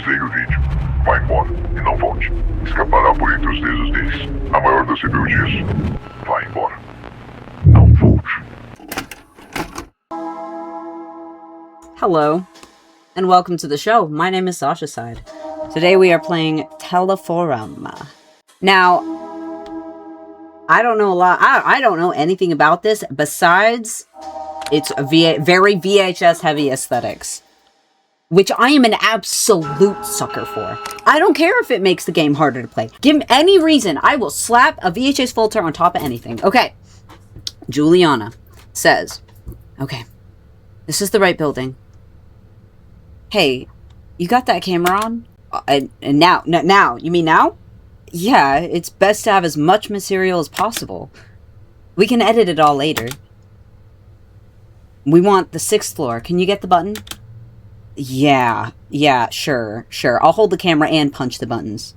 Finalizei o vídeo. Vá embora e não volte. Escapará por entre os dedos deles. A maior das rebeldias. Vá embora. Não volte. Hello, and welcome to the show. My name is Sasha Side. Today we are playing TELEFORUM. Now, I don't know a lot. I don't know anything about this besides it's a very VHS heavy aesthetics, which I am an absolute sucker for. I don't care if it makes the game harder to play. Give me any reason, I will slap a VHS filter on top of anything. Okay, Juliana says, okay, this is the right building. Hey, you got that camera on? And now, you mean now? Yeah, it's best to have as much material as possible. We can edit it all later. We want the 6th floor. Can you get the button? Yeah, sure. I'll hold the camera and punch the buttons.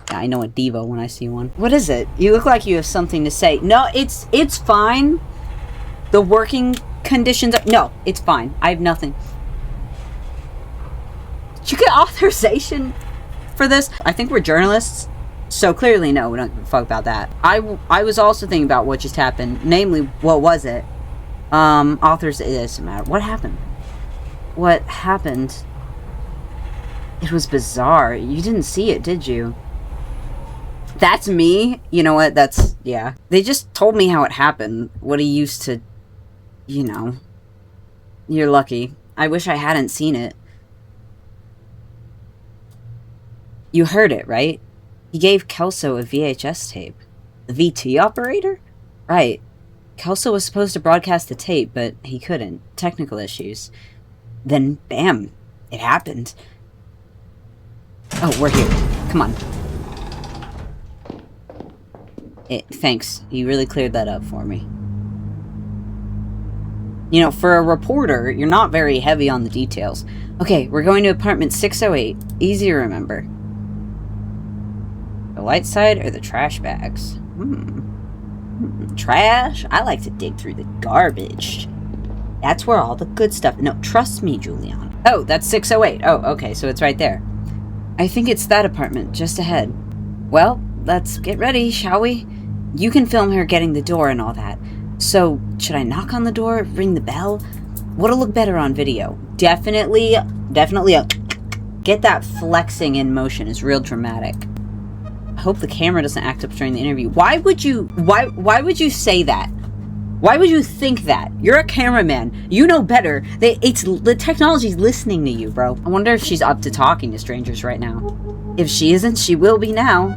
Yeah, I know a diva when I see one. What is it? You look like you have something to say. No, it's fine. The working conditions are... No, it's fine. I have nothing. Did you get authorization for this? I think we're journalists, so clearly no, we don't give a fuck about that. I was also thinking about what just happened. Namely, what was it? Authors, it doesn't matter. What happened? What happened? It was bizarre. You didn't see it, did you? That's me? You know what? That's... yeah. They just told me how it happened. What he used to... you know. You're lucky. I wish I hadn't seen it. You heard it, right? He gave Kelso a VHS tape. The VT operator? Right. Kelso was supposed to broadcast the tape, but he couldn't. Technical issues. Then, bam. It happened. Oh, we're here. Come on. Thanks. You really cleared that up for me. You know, for a reporter, you're not very heavy on the details. Okay, we're going to apartment 608. Easy to remember. The light side or the trash bags? Trash? I like to dig through the garbage. That's where all the good stuff... No, trust me, Juliana. Oh, that's 608. Oh, okay, so it's right there. I think it's that apartment, just ahead. Well, let's get ready, shall we? You can film her getting the door and all that. So, should I knock on the door? Ring the bell? What'll look better on video? Definitely get that flexing in motion. It's real dramatic. I hope the camera doesn't act up during the interview. Why would you say that? Why would you think that? You're a cameraman. You know better. The technology's listening to you, bro. I wonder if she's up to talking to strangers right now. If she isn't, she will be now.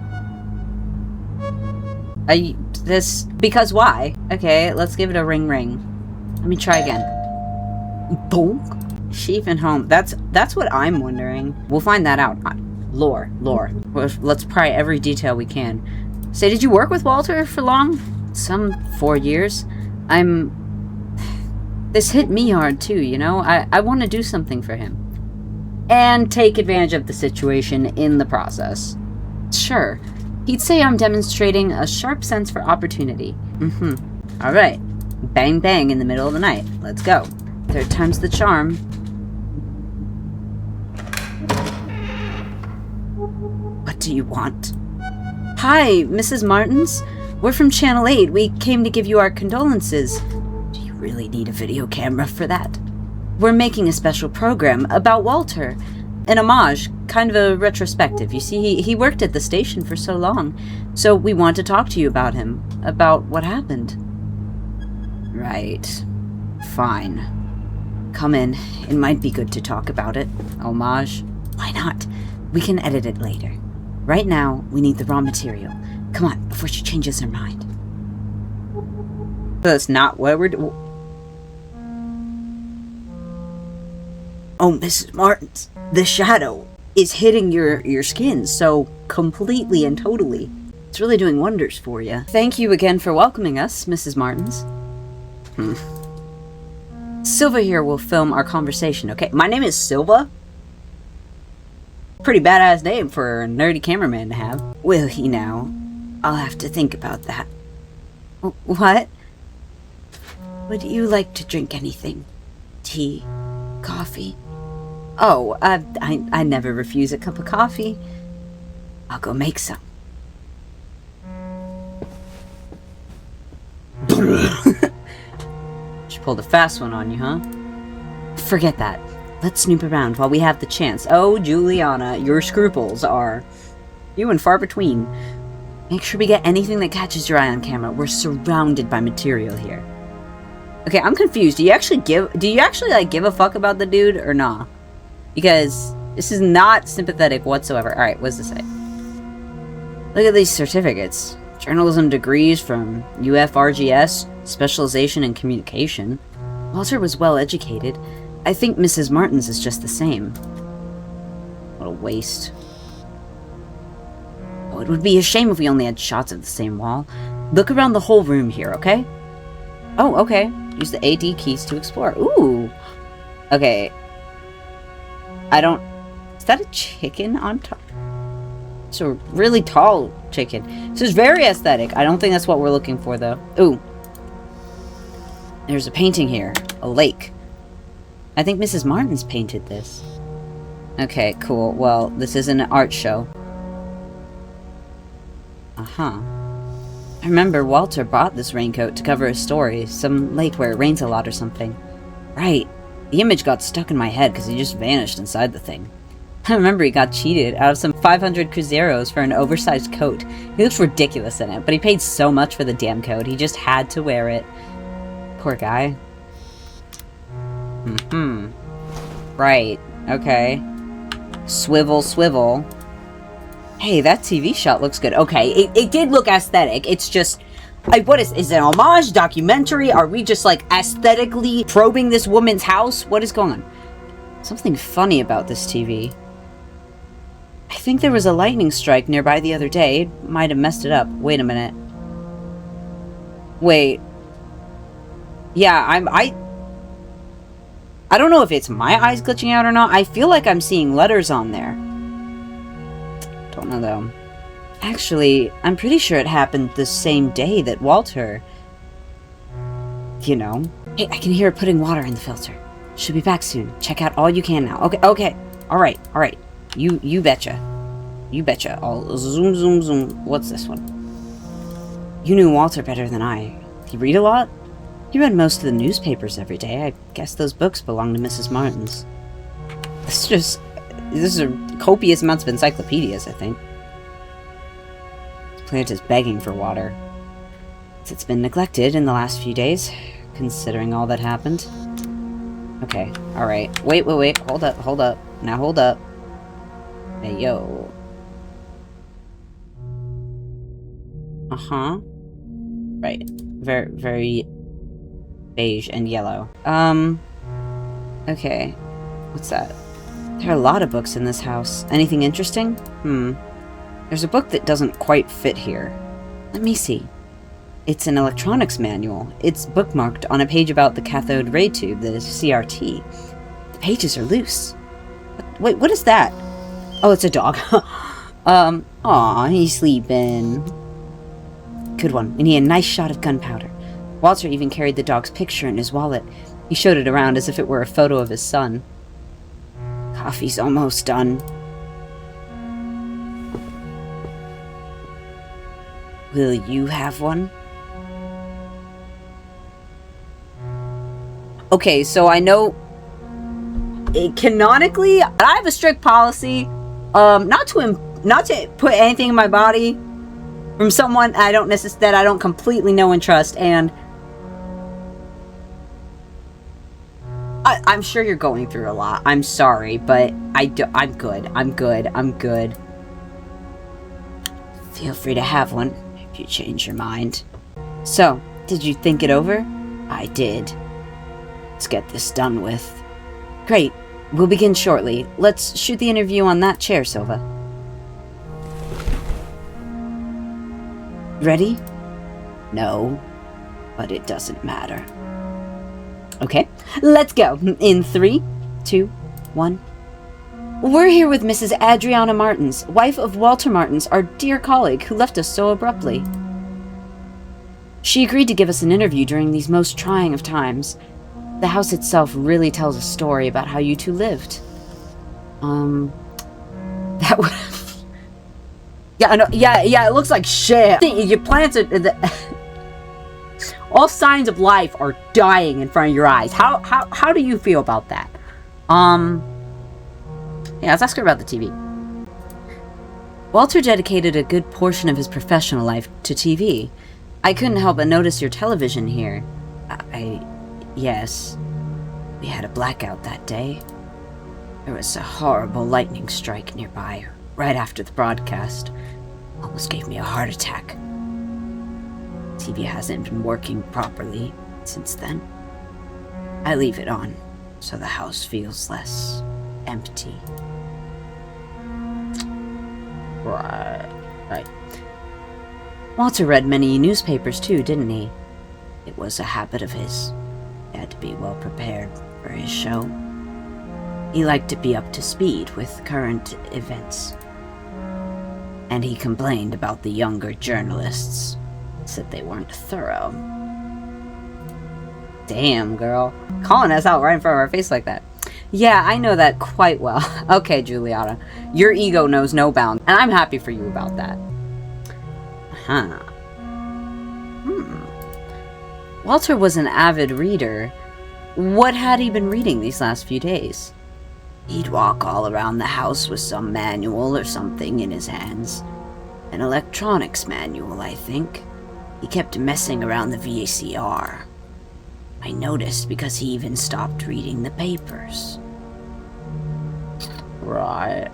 Because why? Okay, let's give it a ring. Let me try again. Bonk. She even home. That's what I'm wondering. We'll find that out. Lore. Let's pry every detail we can. Say, did you work with Walter for long? Some 4 years. This hit me hard too, you know? I want to do something for him. And take advantage of the situation in the process. Sure. He'd say I'm demonstrating a sharp sense for opportunity. Alright. Bang bang in the middle of the night. Let's go. 3rd time's the charm. What do you want? Hi, Mrs. Martins. We're from Channel 8. We came to give you our condolences. Do you really need a video camera for that? We're making a special program about Walter. An homage, kind of a retrospective. You see, he worked at the station for so long. So we want to talk to you about him. About what happened. Right. Fine. Come in. It might be good to talk about it. Homage? Why not? We can edit it later. Right now, we need the raw material. Come on, before she changes her mind. That's not what we're doing. Oh, Mrs. Martins, the shadow is hitting your skin so completely and totally. It's really doing wonders for you. Thank you again for welcoming us, Mrs. Martins. Silva here will film our conversation, okay? My name is Silva? Pretty badass name for a nerdy cameraman to have. Will he now? I'll have to think about that. What? Would you like to drink anything? Tea? Coffee? Oh, I never refuse a cup of coffee. I'll go make some. She pulled a fast one on you, huh? Forget that. Let's snoop around while we have the chance. Oh, Juliana, your scruples are few and far between. Make sure we get anything that catches your eye on camera. We're surrounded by material here. Okay, I'm confused. Do you actually like give a fuck about the dude or nah? Because this is not sympathetic whatsoever. Alright, what does this say? Look at these certificates. Journalism degrees from UFRGS, specialization in communication. Walter was well educated. I think Mrs. Martin's is just the same. What a waste. Oh, it would be a shame if we only had shots of the same wall. Look around the whole room here, okay? Oh, okay. Use the AD keys to explore. Ooh. Okay. I don't... Is that a chicken on top? It's a really tall chicken. This is very aesthetic. I don't think that's what we're looking for, though. Ooh. There's a painting here. A lake. I think Mrs. Martin's painted this. Okay, cool. Well, this isn't an art show. Uh-huh. I remember Walter bought this raincoat to cover his story. Some lake where it rains a lot or something. Right. The image got stuck in my head because he just vanished inside the thing. I remember he got cheated out of some 500 cruzeros for an oversized coat. He looks ridiculous in it, but he paid so much for the damn coat, he just had to wear it. Poor guy. Right. Okay. Swivel, swivel. Hey, that TV shot looks good. Okay, it did look aesthetic. It's just... what is it, an homage? Documentary? Are we just, like, aesthetically probing this woman's house? What is going on? Something funny about this TV. I think there was a lightning strike nearby the other day. It might have messed it up. Wait a minute. Wait. Yeah, I don't know if it's my eyes glitching out or not. I feel like I'm seeing letters on there. Don't know, though. Actually, I'm pretty sure it happened the same day that Walter... You know. Hey, I can hear it putting water in the filter. Should be back soon. Check out all you can now. Okay. Alright. You betcha. You betcha. I'll zoom, zoom, zoom. What's this one? You knew Walter better than I. He read a lot? He read most of the newspapers every day. I guess those books belong to Mrs. Martin's. This is copious amounts of encyclopedias, I think. This plant is begging for water. It's been neglected in the last few days, considering all that happened. Okay, alright. Wait. Hold up. Now hold up. Hey, yo. Uh-huh. Right. Very, very beige and yellow. Okay. What's that? There are a lot of books in this house. Anything interesting? There's a book that doesn't quite fit here. Let me see. It's an electronics manual. It's bookmarked on a page about the cathode ray tube, the CRT. The pages are loose. Wait, what is that? Oh, it's a dog. Aw, he's sleeping. Good one. We need a nice shot of gunpowder. Walter even carried the dog's picture in his wallet. He showed it around as if it were a photo of his son. Coffee's almost done. Will you have one? Okay, so I know... canonically, I have a strict policy, not to put anything in my body from someone that I don't completely know and trust, and I'm sure you're going through a lot. I'm sorry, but I'm good. Feel free to have one if you change your mind. So, did you think it over? I did. Let's get this done with. Great. We'll begin shortly. Let's shoot the interview on that chair, Silva. Ready? No, but it doesn't matter. Okay, let's go. In 3, 2, 1. We're here with Mrs. Adriana Martins, wife of Walter Martins, our dear colleague who left us so abruptly. She agreed to give us an interview during these most trying of times. The house itself really tells a story about how you two lived. That would... Yeah, I know. Yeah, it looks like shit. Your plants are... all signs of life are dying in front of your eyes. How do you feel about that? Yeah, let's ask her about the TV. Walter dedicated a good portion of his professional life to TV. I couldn't help but notice your television here. Yes. We had a blackout that day. There was a horrible lightning strike nearby, right after the broadcast. Almost gave me a heart attack. TV hasn't been working properly since then. I leave it on, so the house feels less empty. Right. Walter read many newspapers too, didn't he? It was a habit of his. He had to be well prepared for his show. He liked to be up to speed with current events. And he complained about the younger journalists. Said they weren't thorough. Damn, girl. Calling us out right in front of our face like that. Yeah, I know that quite well. Okay, Juliana. Your ego knows no bounds, and I'm happy for you about that. Walter was an avid reader. What had he been reading these last few days? He'd walk all around the house with some manual or something in his hands. An electronics manual, I think. He kept messing around the VCR. I noticed because he even stopped reading the papers. Right.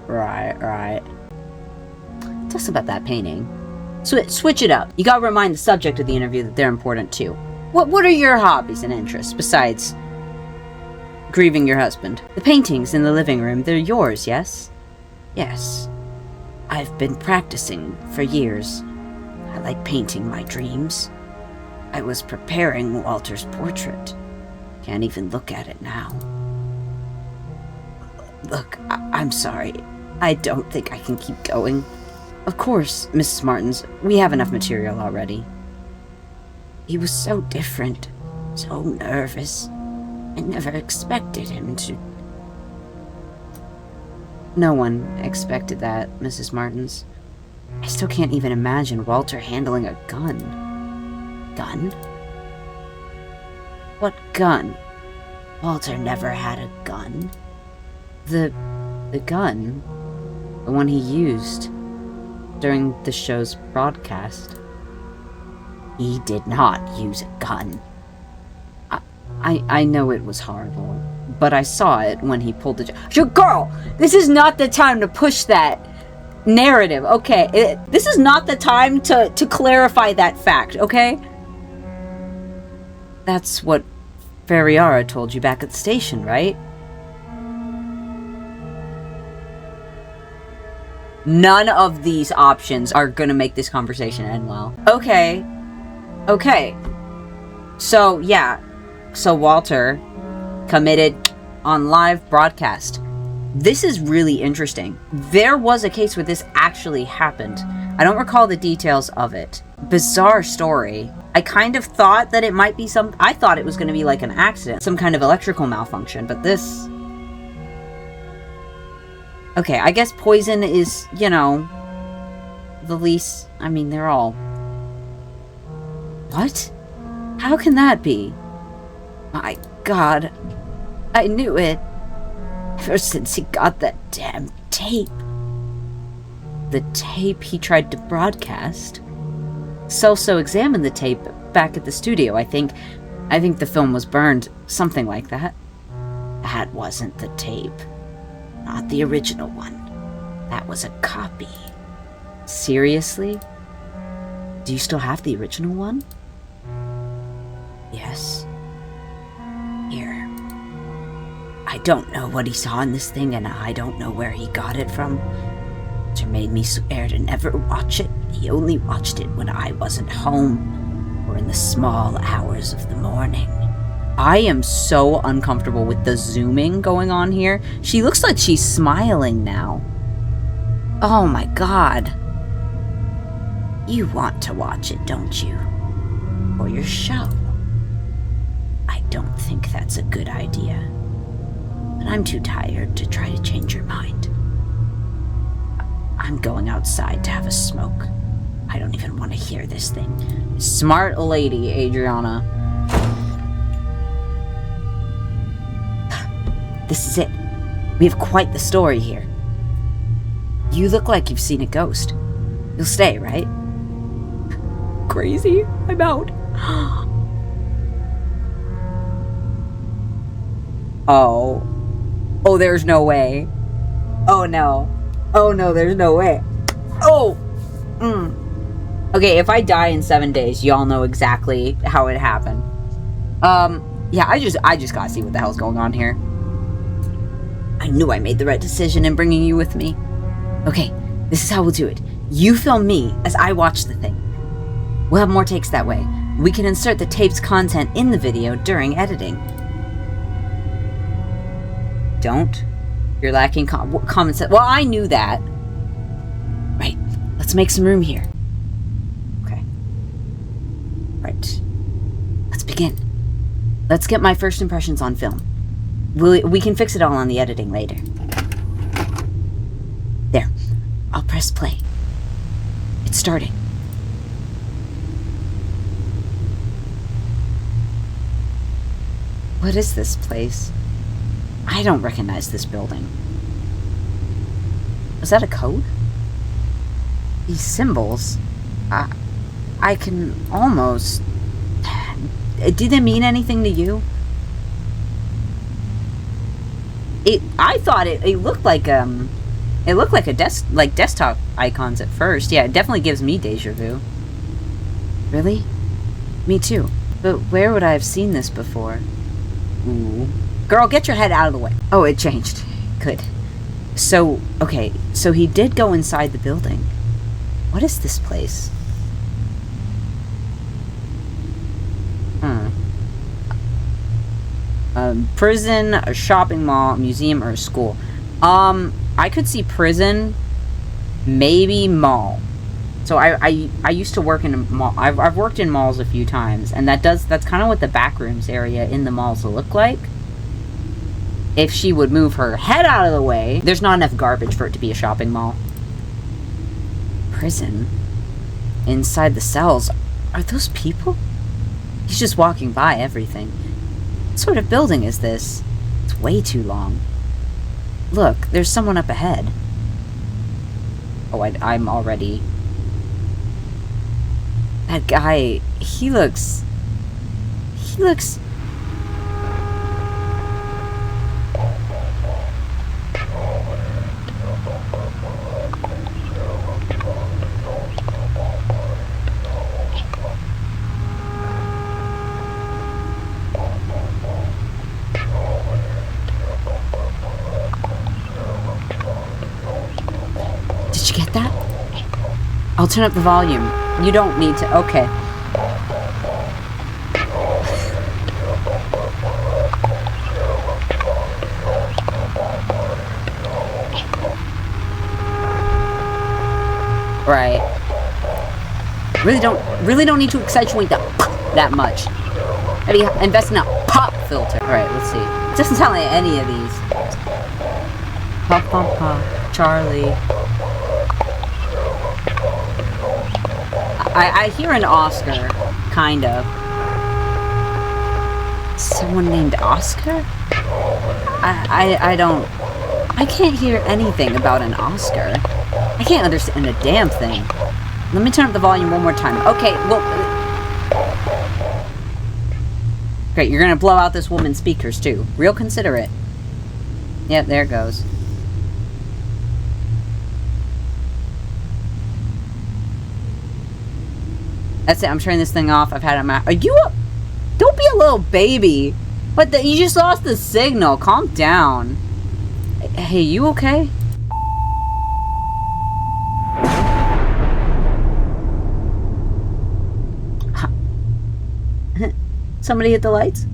Tell us about that painting. Switch it up. You gotta remind the subject of the interview that they're important too. What are your hobbies and interests besides grieving your husband? The paintings in the living room, they're yours, yes? Yes. I've been practicing for years. I like painting my dreams. I was preparing Walter's portrait. Can't even look at it now. Look, I'm sorry. I don't think I can keep going. Of course, Mrs. Martins, we have enough material already. He was so different, so nervous. I never expected him to... No one expected that, Mrs. Martins. I still can't even imagine Walter handling a gun. Gun? What gun? Walter never had a gun. The gun? The one he used during the show's broadcast. He did not use a gun. I know it was horrible, but I saw it when he pulled the... Girl! This is not the time to push that narrative, okay? This is not the time to clarify that fact, okay? That's what 𝕤𝕤 told you back at the station, right? None of these options are gonna make this conversation end well. Okay. So, yeah. So Walter committed on live broadcast. This is really interesting. There was a case where this actually happened. I don't recall the details of it. Bizarre story. I kind of thought that it might be I thought it was going to be like an accident, some kind of electrical malfunction, but this... Okay, I guess poison is, you know, the least... I mean, they're all... What? How can that be? My God. I knew it. Ever since he got that damn tape. The tape he tried to broadcast? Celso examined the tape back at the studio, I think. I think the film was burned. Something like that. That wasn't the tape. Not the original one. That was a copy. Seriously? Do you still have the original one? Yes. Here. I don't know what he saw in this thing, and I don't know where he got it from. It made me swear to never watch it. He only watched it when I wasn't home, or in the small hours of the morning. I am so uncomfortable with the zooming going on here. She looks like she's smiling now. Oh my God. You want to watch it, don't you? For your show. I don't think that's a good idea. but I'm too tired to try to change your mind. I'm going outside to have a smoke. I don't even want to hear this thing. Smart lady, Adriana. This is it. We have quite the story here. You look like you've seen a ghost. You'll stay, right? Crazy? I'm out. Oh. Oh, there's no way. Oh, no. Oh, no, there's no way. Oh! Okay, if I die in 7 days, y'all know exactly how it happened. Yeah, I just gotta see what the hell's going on here. I knew I made the right decision in bringing you with me. Okay, this is how we'll do it. You film me as I watch the thing. We'll have more takes that way. We can insert the tape's content in the video during editing. Don't. You're lacking common sense. Well, I knew that. Right. Let's make some room here. Okay. Right. Let's begin. Let's get my first impressions on film. We can fix it all on the editing later. There. I'll press play. It's starting. What is this place? I don't recognize this building. Was that a code? These symbols... I can almost... Do they mean anything to you? I thought it looked like it looked like desktop icons at first. Yeah, it definitely gives me deja vu. Really? Me too. But where would I have seen this before? Ooh. Girl, get your head out of the way. Oh, it changed. Good. So, okay, so he did go inside the building. What is this place? Prison, a shopping mall, a museum, or a school. I could see prison, maybe mall. So I used to work in a mall. I've worked in malls a few times, and that's kind of what the back rooms area in the malls will look like. If she would move her head out of the way, there's not enough garbage for it to be a shopping mall. Prison? Inside the cells, are those people? He's just walking by everything. What sort of building is this? It's way too long. Look, there's someone up ahead. Oh, I'm already... That guy, he looks... Did you get that? I'll turn up the volume. You don't need to... Okay. Right. Really don't need to accentuate that much. Maybe invest in a pop filter. Alright, let's see. It doesn't sound like any of these. Pop, pop, pop. Charlie. I hear an Oscar, kind of. Someone named Oscar? I can't hear anything about an Oscar. I can't understand a damn thing. Let me turn up the volume one more time. Okay, well... Great, you're gonna blow out this woman's speakers, too. Real considerate. Yep, there it goes. That's it, I'm turning this thing off. I've had it on my... Are you up? Don't be a little baby. What the... You just lost the signal. Calm down. Hey, you okay? Somebody hit the lights?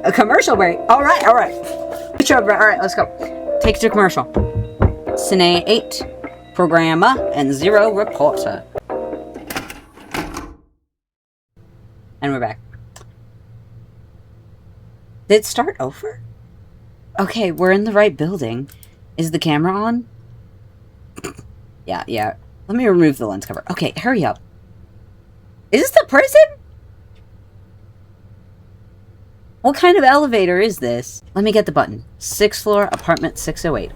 A commercial break. Alright. Alright, let's go. Take it to commercial. Cine 8. Programmer and 0 reporter. And we're back. Did it start over? Okay, we're in the right building. Is the camera on? Yeah. Let me remove the lens cover. Okay, hurry up. Is this the prison? What kind of elevator is this? Let me get the button. 6th floor, apartment 608.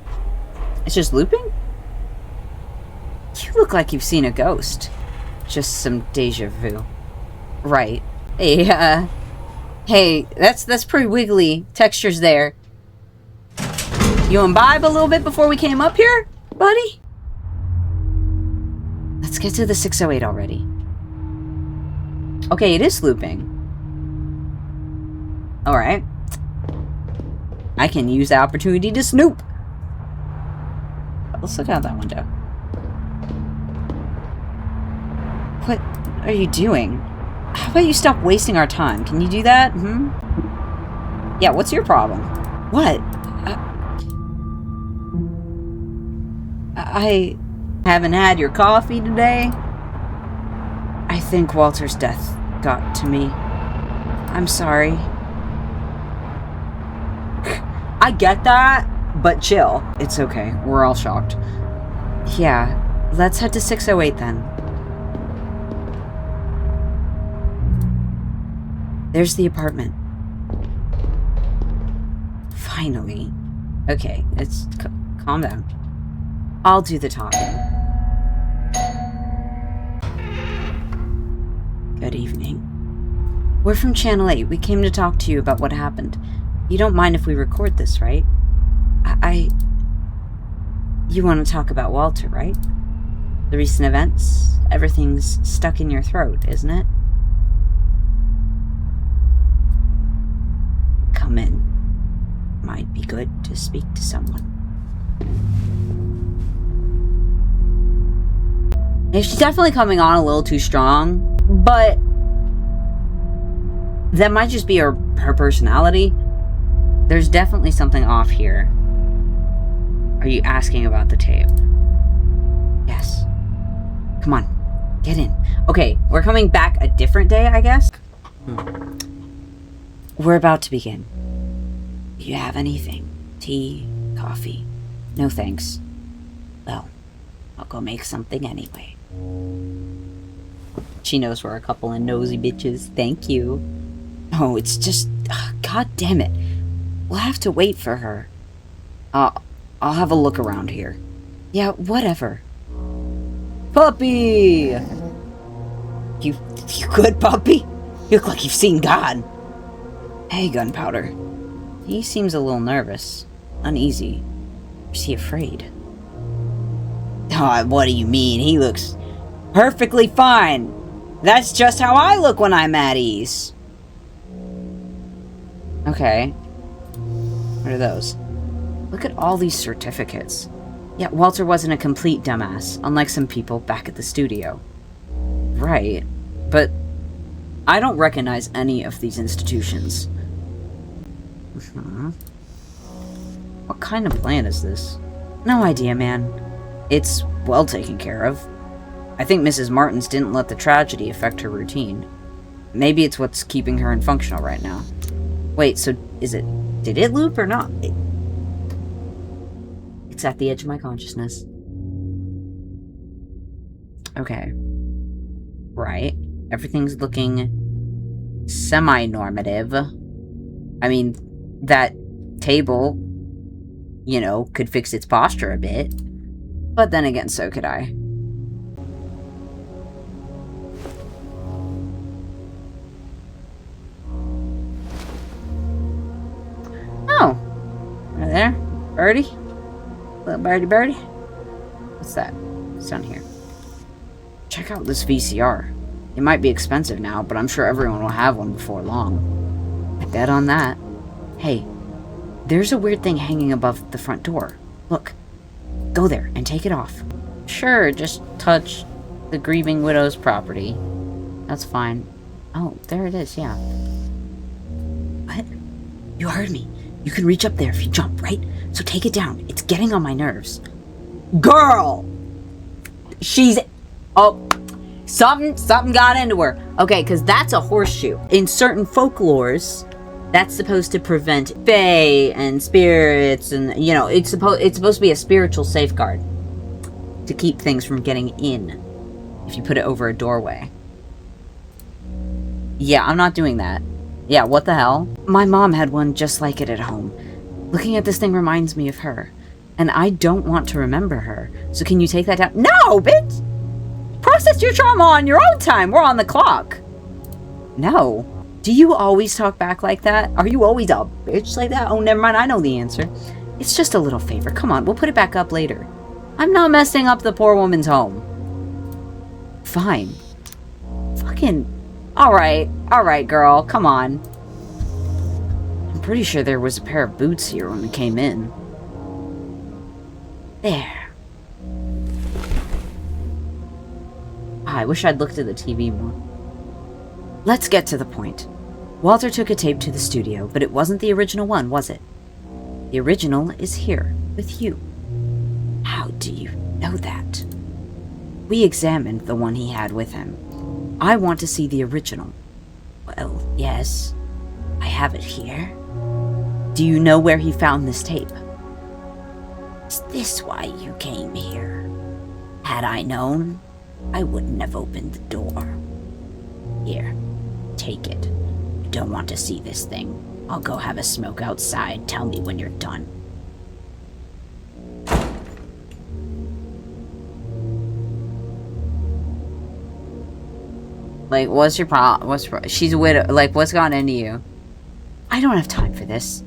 It's just looping? You look like you've seen a ghost. Just some deja vu. Right. Hey, that's pretty wiggly. Textures there. You imbibe a little bit before we came up here, buddy? Let's get to the 608 already. Okay, it is looping. Alright. I can use the opportunity to snoop. Let's look out that window. What are you doing? How about you stop wasting our time? Can you do that? Yeah, what's your problem? What? I haven't had your coffee today. I think Walter's death got to me. I'm sorry. I get that, but chill. It's okay. We're all shocked. Yeah, let's head to 608 then. There's the apartment. Finally. Okay, it's calm down. I'll do the talking. Good evening. We're from Channel 8. We came to talk to you about what happened. You don't mind if we record this, right? You want to talk about Walter, right? The recent events? Everything's stuck in your throat, isn't it? Come in. Might be good to speak to someone. Yeah, she's definitely coming on a little too strong, but that might just be her personality. There's definitely something off here. Are you asking about the tape? Yes. Come on, get in. Okay, we're coming back a different day, I guess? We're about to begin. Do you have anything? Tea? Coffee? No thanks. Well, I'll go make something anyway. She knows we're a couple of nosy bitches. Thank you. No, it's just... God damn it. We'll have to wait for her. I'll have a look around here. Yeah, whatever. Puppy! You good, puppy? You look like you've seen God. Hey, Gunpowder. He seems a little nervous. Uneasy. Is he afraid? Oh, what do you mean? He looks perfectly fine. That's just how I look when I'm at ease. Okay. What are those? Look at all these certificates. Yeah, Walter wasn't a complete dumbass, unlike some people back at the studio. Right. But I don't recognize any of these institutions. What kind of plan is this? No idea, man. It's well taken care of. I think Mrs. Martins didn't let the tragedy affect her routine. Maybe it's what's keeping her functional right now. Wait, so did it loop or not? It's at the edge of my consciousness. Okay. Right. Everything's looking semi-normative. I mean, that table, you know, could fix its posture a bit. But then again, so could I. Oh. Right there. Birdie. Little birdie. What's that? What's down here? Check out this VCR. It might be expensive now, but I'm sure everyone will have one before long. I bet on that. Hey, there's a weird thing hanging above the front door. Look. Go there and take it off. Sure, just touch the grieving widow's property. That's fine. Oh, there it is, yeah. What? You heard me. You can reach up there if you jump, right? So take it down. It's getting on my nerves. Girl! She's... Oh, something got into her. Okay, because that's a horseshoe. In certain folklores, That's supposed to prevent fae and spirits, and you know, it's supposed to be a spiritual safeguard to keep things from getting in if you put it over a doorway. Yeah, I'm not doing that. Yeah, what the hell? My mom had one just like it at home. Looking at this thing reminds me of her, and I don't want to remember her. So can you take that down? No, bitch! Process your trauma on your own time. We're on the clock. No. Do you always talk back like that? Are you always a bitch like that? Oh, never mind. I know the answer. It's just a little favor. Come on, we'll put it back up later. I'm not messing up the poor woman's home. Fine. Fucking... Alright, girl. Come on. I'm pretty sure there was a pair of boots here when we came in. There. I wish I'd looked at the TV more. Let's get to the point. Walter took a tape to the studio, but it wasn't the original one, was it? The original is here, with you. How do you know that? We examined the one he had with him. I want to see the original. Well, yes. I have it here. Do you know where he found this tape? Is this why you came here? Had I known, I wouldn't have opened the door. Here, take it. You don't want to see this thing. I'll go have a smoke outside. Tell me when you're done. Like, what's your problem? She's a widow. Like, what's gone into you? I don't have time for this.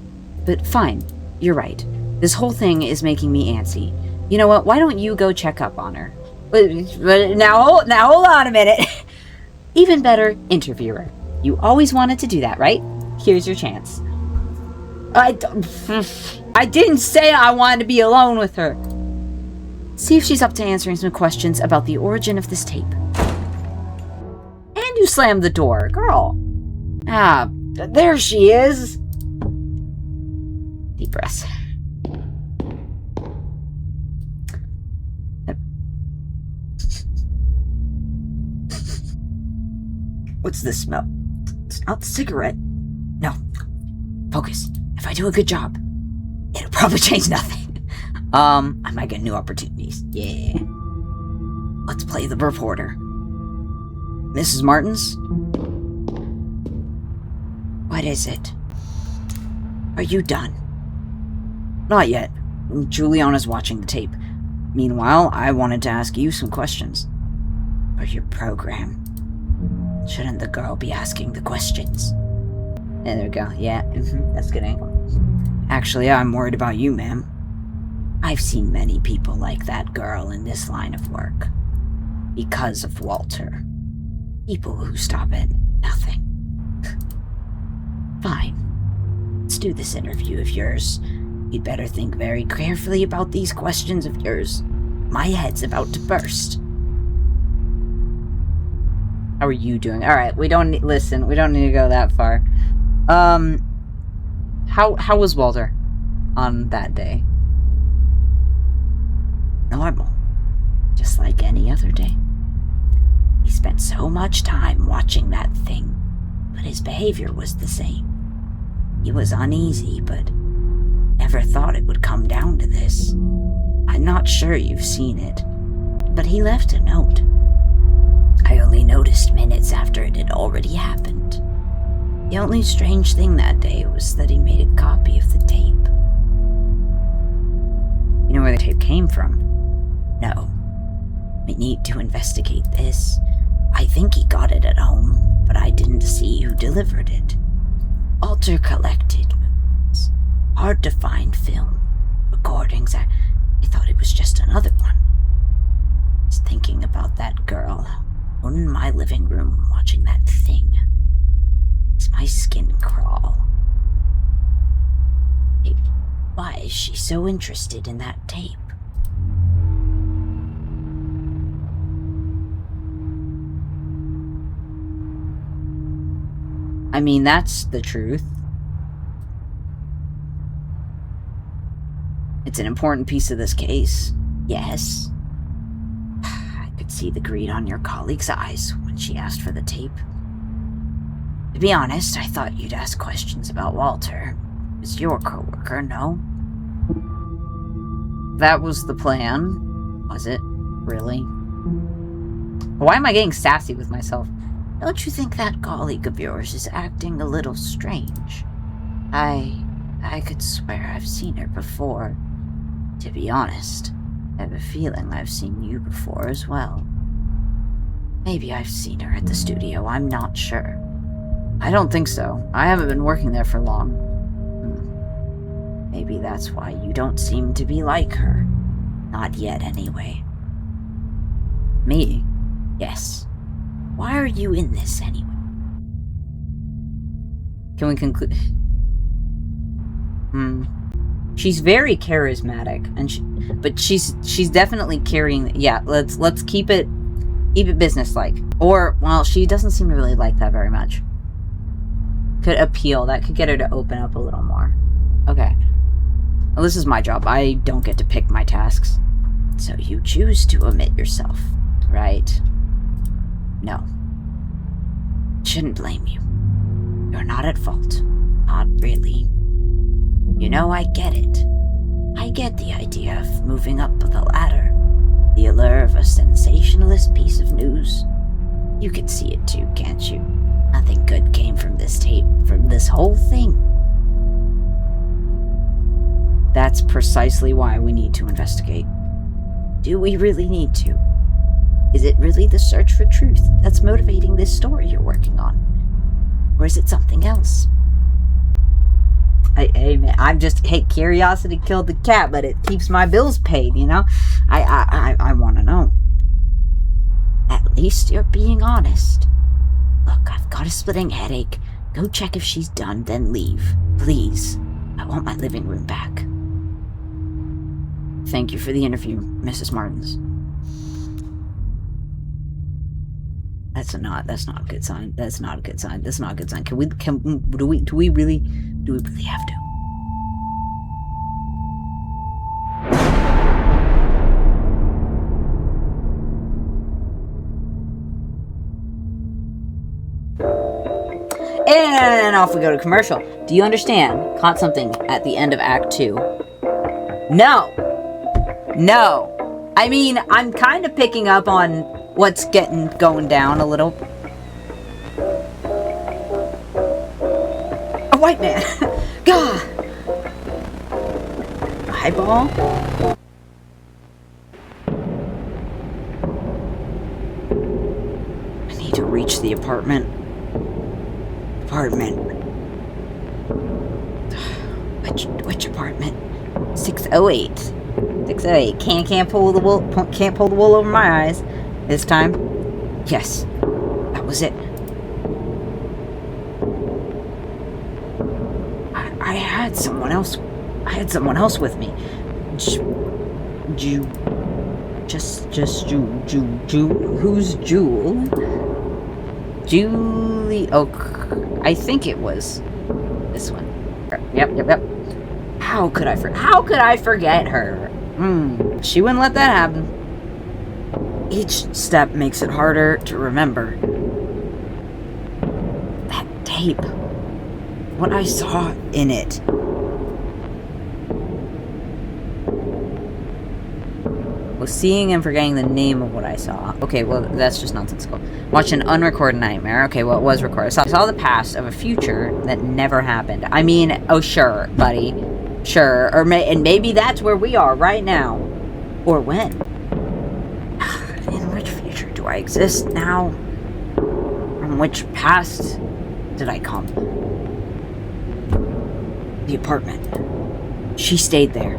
But fine, you're right. This whole thing is making me antsy. You know what? Why don't you go check up on her? But now hold on a minute. Even better, interview her. You always wanted to do that, right? Here's your chance. I didn't say I wanted to be alone with her. See if she's up to answering some questions about the origin of this tape. And you slammed the door, girl. Ah, there she is. Deep breaths. What's this smell? It's not the cigarette. No. Focus. If I do a good job, it'll probably change nothing. I might get new opportunities. Yeah. Let's play the reporter. Mrs. Martins? What is it? Are you done? Not yet. Juliana's watching the tape. Meanwhile, I wanted to ask you some questions. For your program. Shouldn't the girl be asking the questions? Yeah, there we go. Yeah, that's a good angle. Actually, I'm worried about you, ma'am. I've seen many people like that girl in this line of work. Because of Walter. People who stop at nothing. Fine. Let's do this interview of yours. You'd better think very carefully about these questions of yours. My head's about to burst. How are you doing? Alright, we don't need... Listen, we don't need to go that far. How was Walter on that day? Normal. Just like any other day. He spent so much time watching that thing, but his behavior was the same. He was uneasy, but never thought it would come down to this. I'm not sure you've seen it, but he left a note. I only noticed minutes after it had already happened. The only strange thing that day was that he made a copy of the tape. You know where the tape came from? No. We need to investigate this. I think he got it at home, but I didn't see who delivered it. Walter collected movies. Hard to find film. Recordings. I thought it was just another one. I was thinking about that girl. In my living room watching that thing. Makes my skin crawl. Why is she so interested in that tape? I mean, that's the truth. It's an important piece of this case. Yes. I could see the greed on your colleague's eyes when she asked for the tape. To be honest, I thought you'd ask questions about Walter. It's your coworker, no? That was the plan. Was it? Really? Why am I getting sassy with myself? Don't you think that colleague of yours is acting a little strange? I could swear I've seen her before. To be honest, I have a feeling I've seen you before as well. Maybe I've seen her at the studio, I'm not sure. I don't think so. I haven't been working there for long. Maybe that's why you don't seem to be like her. Not yet, anyway. Me? Yes. Why are you in this, anyway? Can we conclude? She's very charismatic, and but she's definitely carrying. Yeah, let's keep it businesslike. Or, well, she doesn't seem to really like that very much. Could appeal. That could get her to open up a little more. Okay. Well, this is my job. I don't get to pick my tasks. So you choose to omit yourself, right? No. Shouldn't blame you. You're not at fault. Not really. You know, I get it. I get the idea of moving up the ladder. The allure of a sensationalist piece of news. You can see it too, can't you? Nothing good came from this tape, from this whole thing. That's precisely why we need to investigate. Do we really need to? Is it really the search for truth that's motivating this story you're working on? Or is it something else? Hey, man, hey, curiosity killed the cat, but it keeps my bills paid, you know? I want to know. At least you're being honest. Look, I've got a splitting headache. Go check if she's done, then leave. Please. I want my living room back. Thank you for the interview, Mrs. Martins. That's not a good sign. That's not a good sign. That's not a good sign. Do we really have to? And off we go to commercial. Do you understand? Caught something at the end of Act 2. No. I mean, I'm kind of picking up on what's going down a little. A white man. God. Eyeball. I need to reach the apartment. Which apartment? 608. 608. Can't pull the wool over my eyes. This time? Yes. That was it. I had someone else with me. Who's Jewel? Julie Oak. I think it was this one. Yep. How could I forget her? She wouldn't let that happen. Each step makes it harder to remember. That tape. What I saw in it. Was seeing and forgetting the name of what I saw. Okay, well, that's just nonsensical. Watch an unrecorded nightmare. Okay, well, it was recorded. I saw the past of a future that never happened. I mean, oh, sure, buddy. Sure. And maybe that's where we are right now. Or when. In which future do I exist now? From which past did I come? The apartment. She stayed there.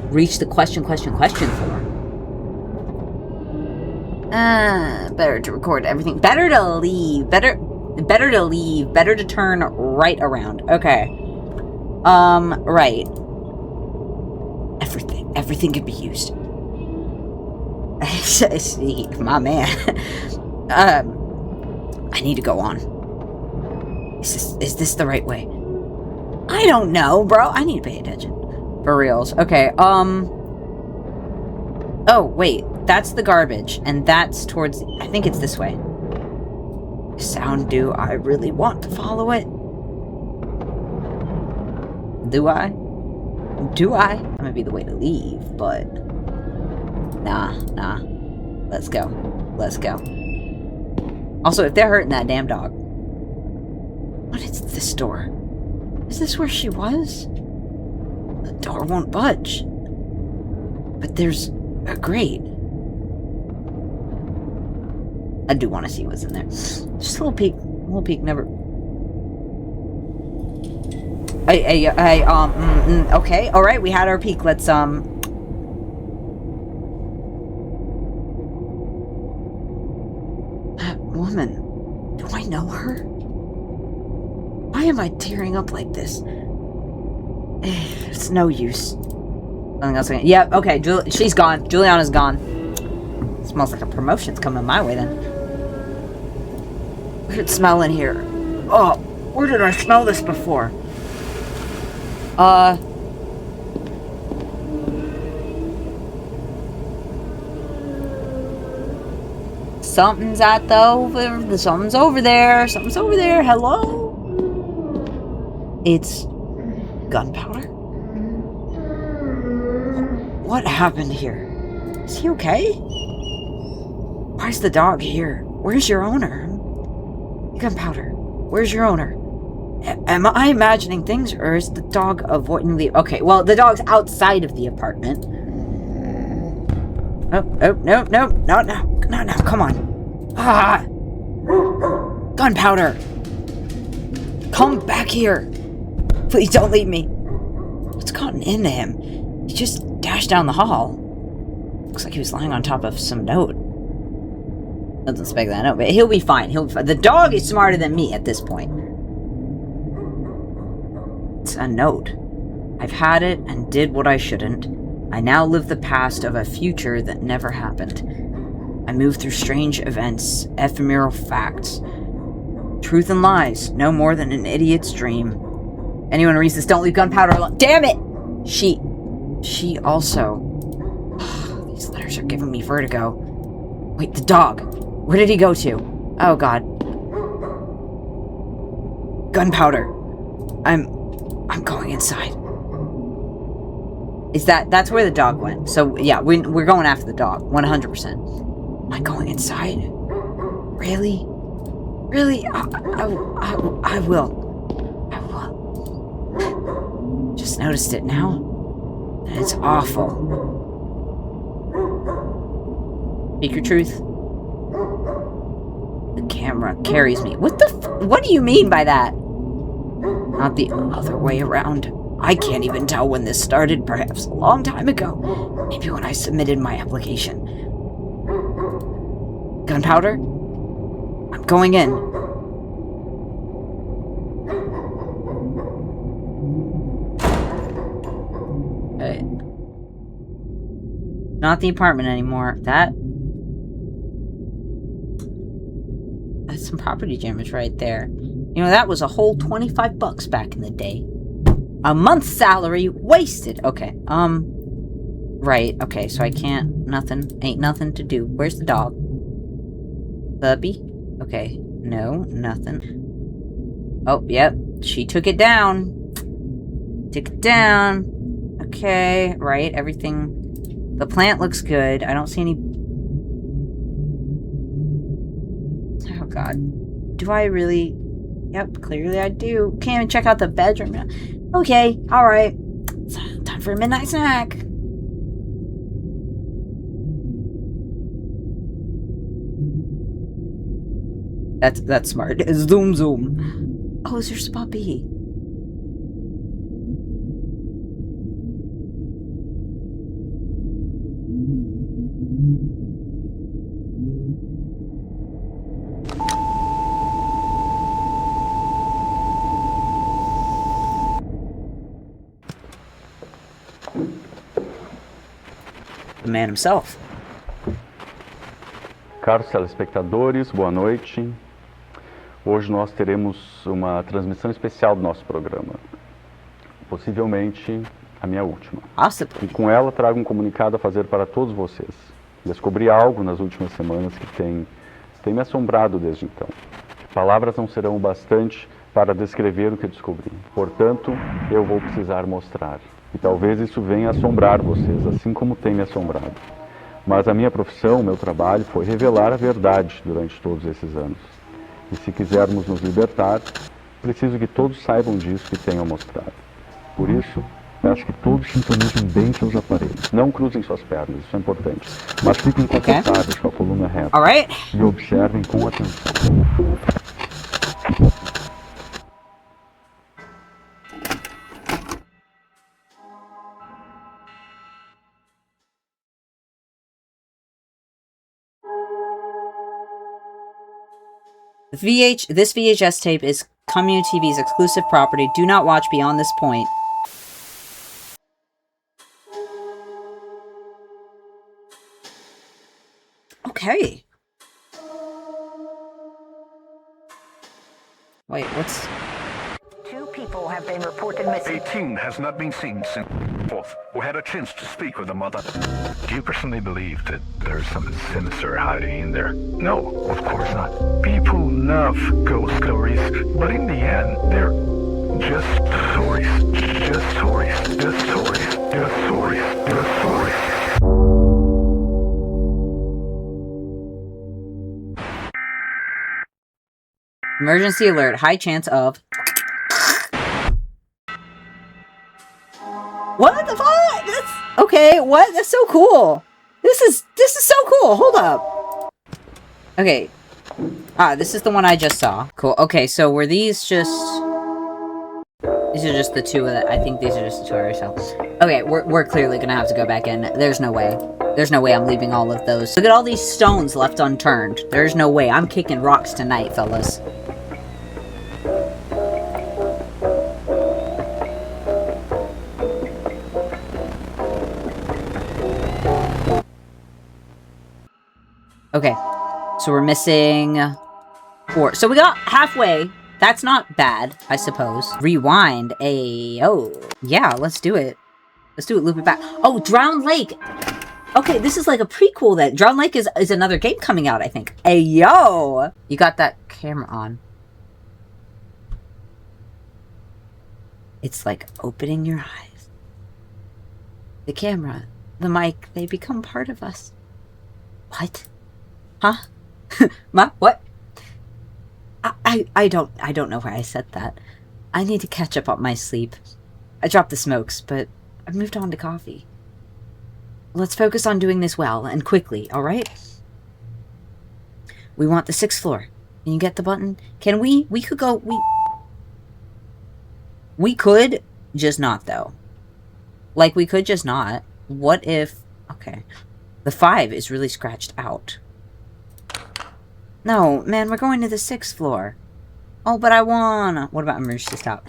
Reach the question for. Better to record everything. Better to leave. Better to turn right around. Okay. Right. Everything could be used. See, my man. I need to go on. Is this the right way? I don't know, bro. I need to pay attention. For reals. Okay, oh, wait. That's the garbage. And that's towards... I think it's this way. Sound, do I really want to follow it? Do I? Do I? That might be the way to leave, but... Nah. Let's go. Let's go. Also, if they're hurting that damn dog... What is this door? Is this where she was? The door won't budge. But there's a grate. I do want to see what's in there. Just a little peek. A little peek, never... Okay, alright, we had our peek. Let's, That woman. Do I know her? Why am I tearing up like this? It's no use. Something else again. Yeah, okay, she's gone. Juliana's gone. Smells like a promotion's coming my way then. Weird smell in here. Oh, where did I smell this before? Something's something's over there. Something's over there. Hello? It's gunpowder? What happened here? Is he okay? Why's the dog here? Where's your owner? Gunpowder, where's your owner? Am I imagining things, or is the dog avoiding the... Okay, well, the dog's outside of the apartment. Oh, no, come on. Ah! Gunpowder! Come back here! Please don't leave me. What's gotten into him? He just dashed down the hall. Looks like he was lying on top of some note. Doesn't expect that note, but he'll be fine. The dog is smarter than me at this point. It's a note. I've had it and did what I shouldn't. I now live the past of a future that never happened. I move through strange events, ephemeral facts. Truth and lies, no more than an idiot's dream. Anyone reads this, don't leave gunpowder alone. Damn it! She also... These letters are giving me vertigo. Wait, the dog. Where did he go to? Oh, God. Gunpowder. I'm going inside. That's where the dog went. So, yeah, we're going after the dog. 100%. Am I going inside? Really? Really? I will. Just noticed it now. And it's awful. Speak your truth. The camera carries me. What do you mean by that? Not the other way around. I can't even tell when this started, perhaps a long time ago. Maybe when I submitted my application. Gunpowder? I'm going in. Not the apartment anymore. That's some property damage right there. You know, that was a whole 25 bucks back in the day. A month's salary wasted. Okay, right, okay, so I can't, ain't nothing to do. Where's the dog? Bubby? Okay, no, nothing. Oh, yep, she took it down. Took it down. Okay, right, everything. The plant looks good. I don't see any... Oh, God. Do I really... Yep, clearly I do. Can't even check out the bedroom now. Okay, alright. Time for a midnight snack. That's smart. Zoom, zoom. Oh, there's Puppy. The man himself. Caros telespectadores, boa noite. Hoje nós teremos uma transmissão especial do nosso programa. Possivelmente a minha última. E com ela trago um comunicado a fazer para todos vocês. Descobri algo nas últimas semanas que tem me assombrado desde então. Palavras não serão o bastante para descrever o que descobri. Portanto, eu vou precisar mostrar. E talvez isso venha assombrar vocês, assim como tem me assombrado. Mas a minha profissão, o meu trabalho, foi revelar a verdade durante todos esses anos. E se quisermos nos libertar, preciso que todos saibam disso que tenho a mostrar. Por isso, peço que todos sintonizem bem seus aparelhos. Não cruzem suas pernas, isso é importante. Mas fiquem confortáveis com a coluna reta. E observem com atenção. This VHS tape is Community TV's exclusive property. Do not watch beyond this point. Okay. Wait, what's... 2 people have been reported missing. 18 has not been seen since 4th, or had a chance to speak with the mother. Do you personally believe that there's something sinister hiding in there? No, of course not. People love ghost stories, but in the end, they're just stories. Just stories. Just stories. Just stories. Just stories. Emergency alert. High chance of... What the fuck? That's... Okay, what? That's so cool. This is so cool. Hold up. Okay. Ah, this is the one I just saw. Cool. Okay, so were these just... These are just the 2 that... I think these are just the 2 I already saw. Okay, we're clearly gonna have to go back in. There's no way. There's no way I'm leaving all of those. Look at all these stones left unturned. There's no way. I'm kicking rocks tonight, fellas. Okay, so we're missing 4. So we got halfway. That's not bad, I suppose. Rewind. Oh, yeah, let's do it. Let's do it. Loop it back. Oh, Drowned Lake. Okay, this is like a prequel then. Drowned Lake is another game coming out, I think. Yo! You got that camera on. It's like opening your eyes. The camera, the mic, they become part of us. What? Huh? What? I don't know why I said that. I need to catch up on my sleep. I dropped the smokes, but I've moved on to coffee. Let's focus on doing this well and quickly, alright? We want the 6th floor. Can you get the button? Can we? We could go... We could, just not, though. Like, we could just not. What if... Okay. The 5 is really scratched out. No, man, we're going to the 6th floor. Oh, but I wanna... What about emergency stop?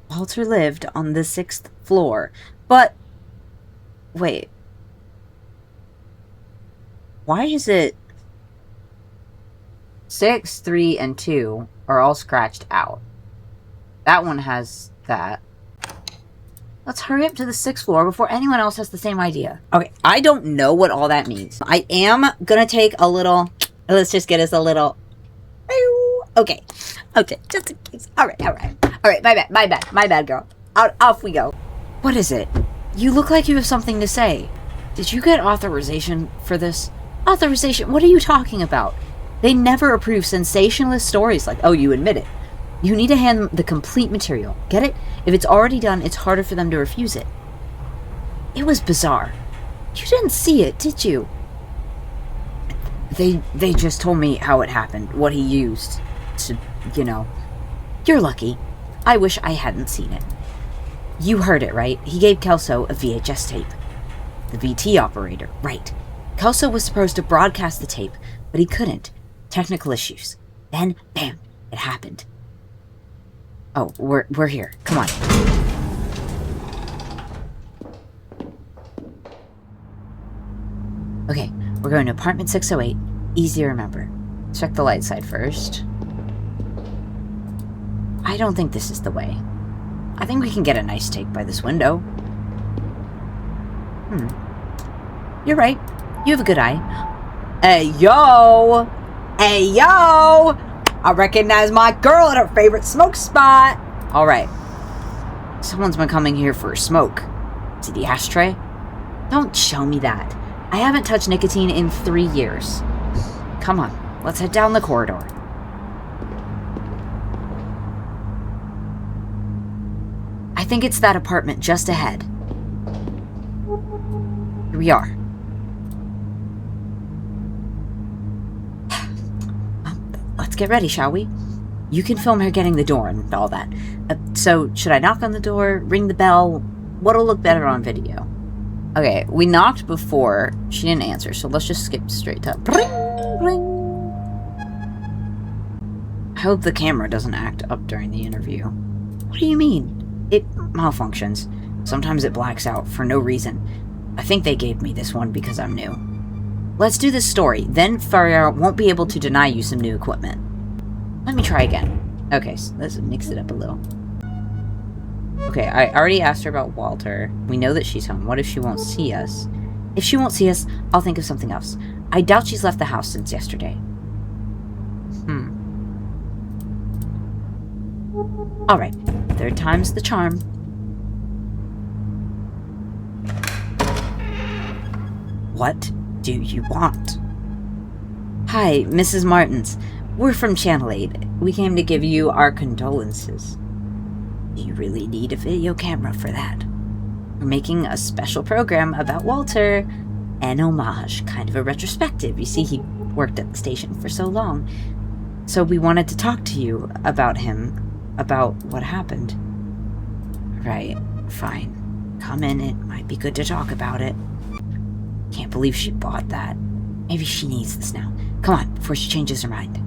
Walter lived on the 6th floor. But... Wait. Why is it... 6, 3, and 2 are all scratched out. That one has that. Let's hurry up to the 6th floor before anyone else has the same idea. Okay, I don't know what all that means. I am gonna take a little... Let's just get us a little... Okay. Okay, just in case. Alright, my bad, girl. Off we go. What is it? You look like you have something to say. Did you get authorization for this? Authorization? What are you talking about? They never approve sensationalist stories like... Oh, you admit it. You need to hand them the complete material. Get it? If it's already done, it's harder for them to refuse it. It was bizarre. You didn't see it, did you? They just told me how it happened, what he used to, you know. You're lucky. I wish I hadn't seen it. You heard it, right? He gave Kelso a VHS tape. The VT operator, right. Kelso was supposed to broadcast the tape, but he couldn't. Technical issues. Then, bam, it happened. Oh, we're here. Come on. Okay, we're going to apartment 608. Easy to remember. Check the light side first. I don't think this is the way. I think we can get a nice take by this window. You're right. You have a good eye. Hey, yo! Hey, yo! I recognize my girl at her favorite smoke spot. Alright. Someone's been coming here for a smoke. Is it the ashtray? Don't show me that. I haven't touched nicotine in 3 years. Come on, let's head down the corridor. I think it's that apartment just ahead. Here we are. Let's get ready, shall we? You can film her getting the door and all that. So, should I knock on the door, ring the bell? What'll look better on video? Okay, we knocked before. She didn't answer, so let's just skip straight to ring, ring. I hope the camera doesn't act up during the interview. What do you mean? It malfunctions. Sometimes it blacks out for no reason. I think they gave me this one because I'm new. Let's do this story, then Ferrier won't be able to deny you some new equipment. Let me try again. Okay, so let's mix it up a little. Okay, I already asked her about Walter. We know that she's home. What if she won't see us? If she won't see us, I'll think of something else. I doubt she's left the house since yesterday. Alright, third time's the charm. What do you want? Hi, Mrs. Martins. We're from Channel 8. We came to give you our condolences. Do you really need a video camera for that? We're making a special program about Walter, an homage, kind of a retrospective. You see, he worked at the station for so long. So we wanted to talk to you about him, about what happened. Right, fine. Come in, it might be good to talk about it. Can't believe she bought that. Maybe she needs this now. Come on, before she changes her mind.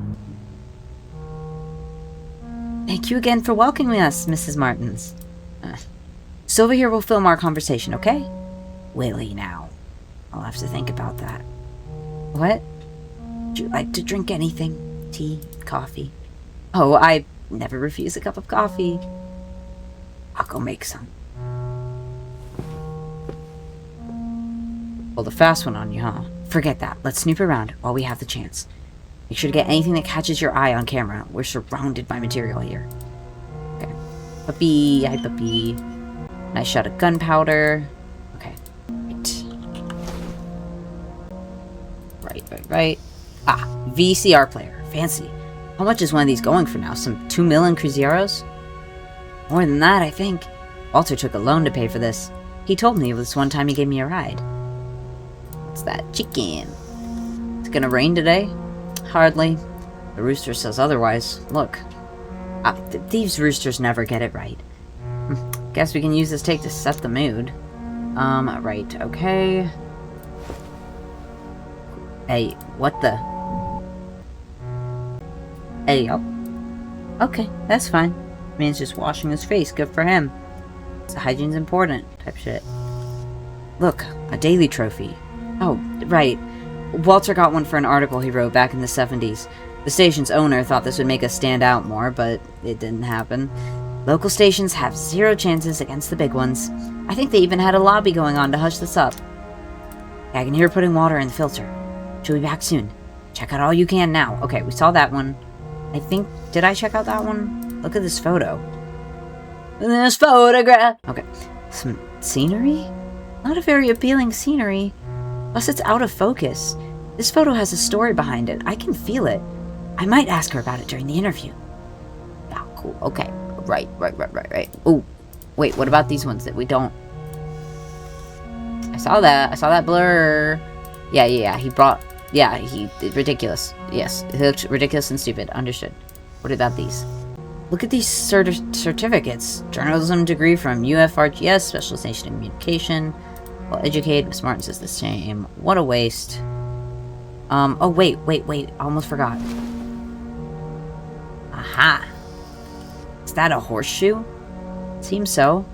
Thank you again for welcoming us, Mrs. Martins. Silva here will film our conversation, okay? Willie now. I'll have to think about that. What? Would you like to drink anything? Tea? Coffee? Oh, I never refuse a cup of coffee. I'll go make some. Pulled a fast one on you, huh? Forget that. Let's snoop around while we have the chance. Make sure to get anything that catches your eye on camera. We're surrounded by material here. Okay. Puppy. Hi, puppy. Nice shot of gunpowder. Okay. Right. Ah, VCR player. Fancy. How much is one of these going for now? Some 2 million cruzeros? More than that, I think. Walter took a loan to pay for this. He told me this one time he gave me a ride. What's that? Chicken. It's gonna rain today? Hardly. The rooster says otherwise. Look. These roosters never get it right. Guess we can use this take to set the mood. Right, okay. Hey, what the? Hey, oh. Okay, that's fine. Man's just washing his face. Good for him. So hygiene's important. Type shit. Look, a daily trophy. Oh, right. Walter got one for an article he wrote back in the 70s. The station's owner thought this would make us stand out more, but it didn't happen. Local stations have 0 chances against the big ones. I think they even had a lobby going on to hush this up. I can hear her putting water in the filter. She'll be back soon. Check out all you can now. Okay, we saw that one. I think... Did I check out that one? Look at this photo. This photograph! Okay. Some scenery? Not a very appealing scenery. Plus it's out of focus. This photo has a story behind it. I can feel it. I might ask her about it during the interview. Yeah, cool. Okay. Right. Ooh. Wait, what about these ones that we don't... I saw that blur. Yeah. He brought... Yeah, ridiculous. Yes, it looked ridiculous and stupid. Understood. What about these? Look at these certificates. Journalism degree from UFRGS, specialization in communication. Well educated, Miss Martin says the same. What a waste. Oh, wait. Almost forgot. Aha. Is that a horseshoe? Seems so.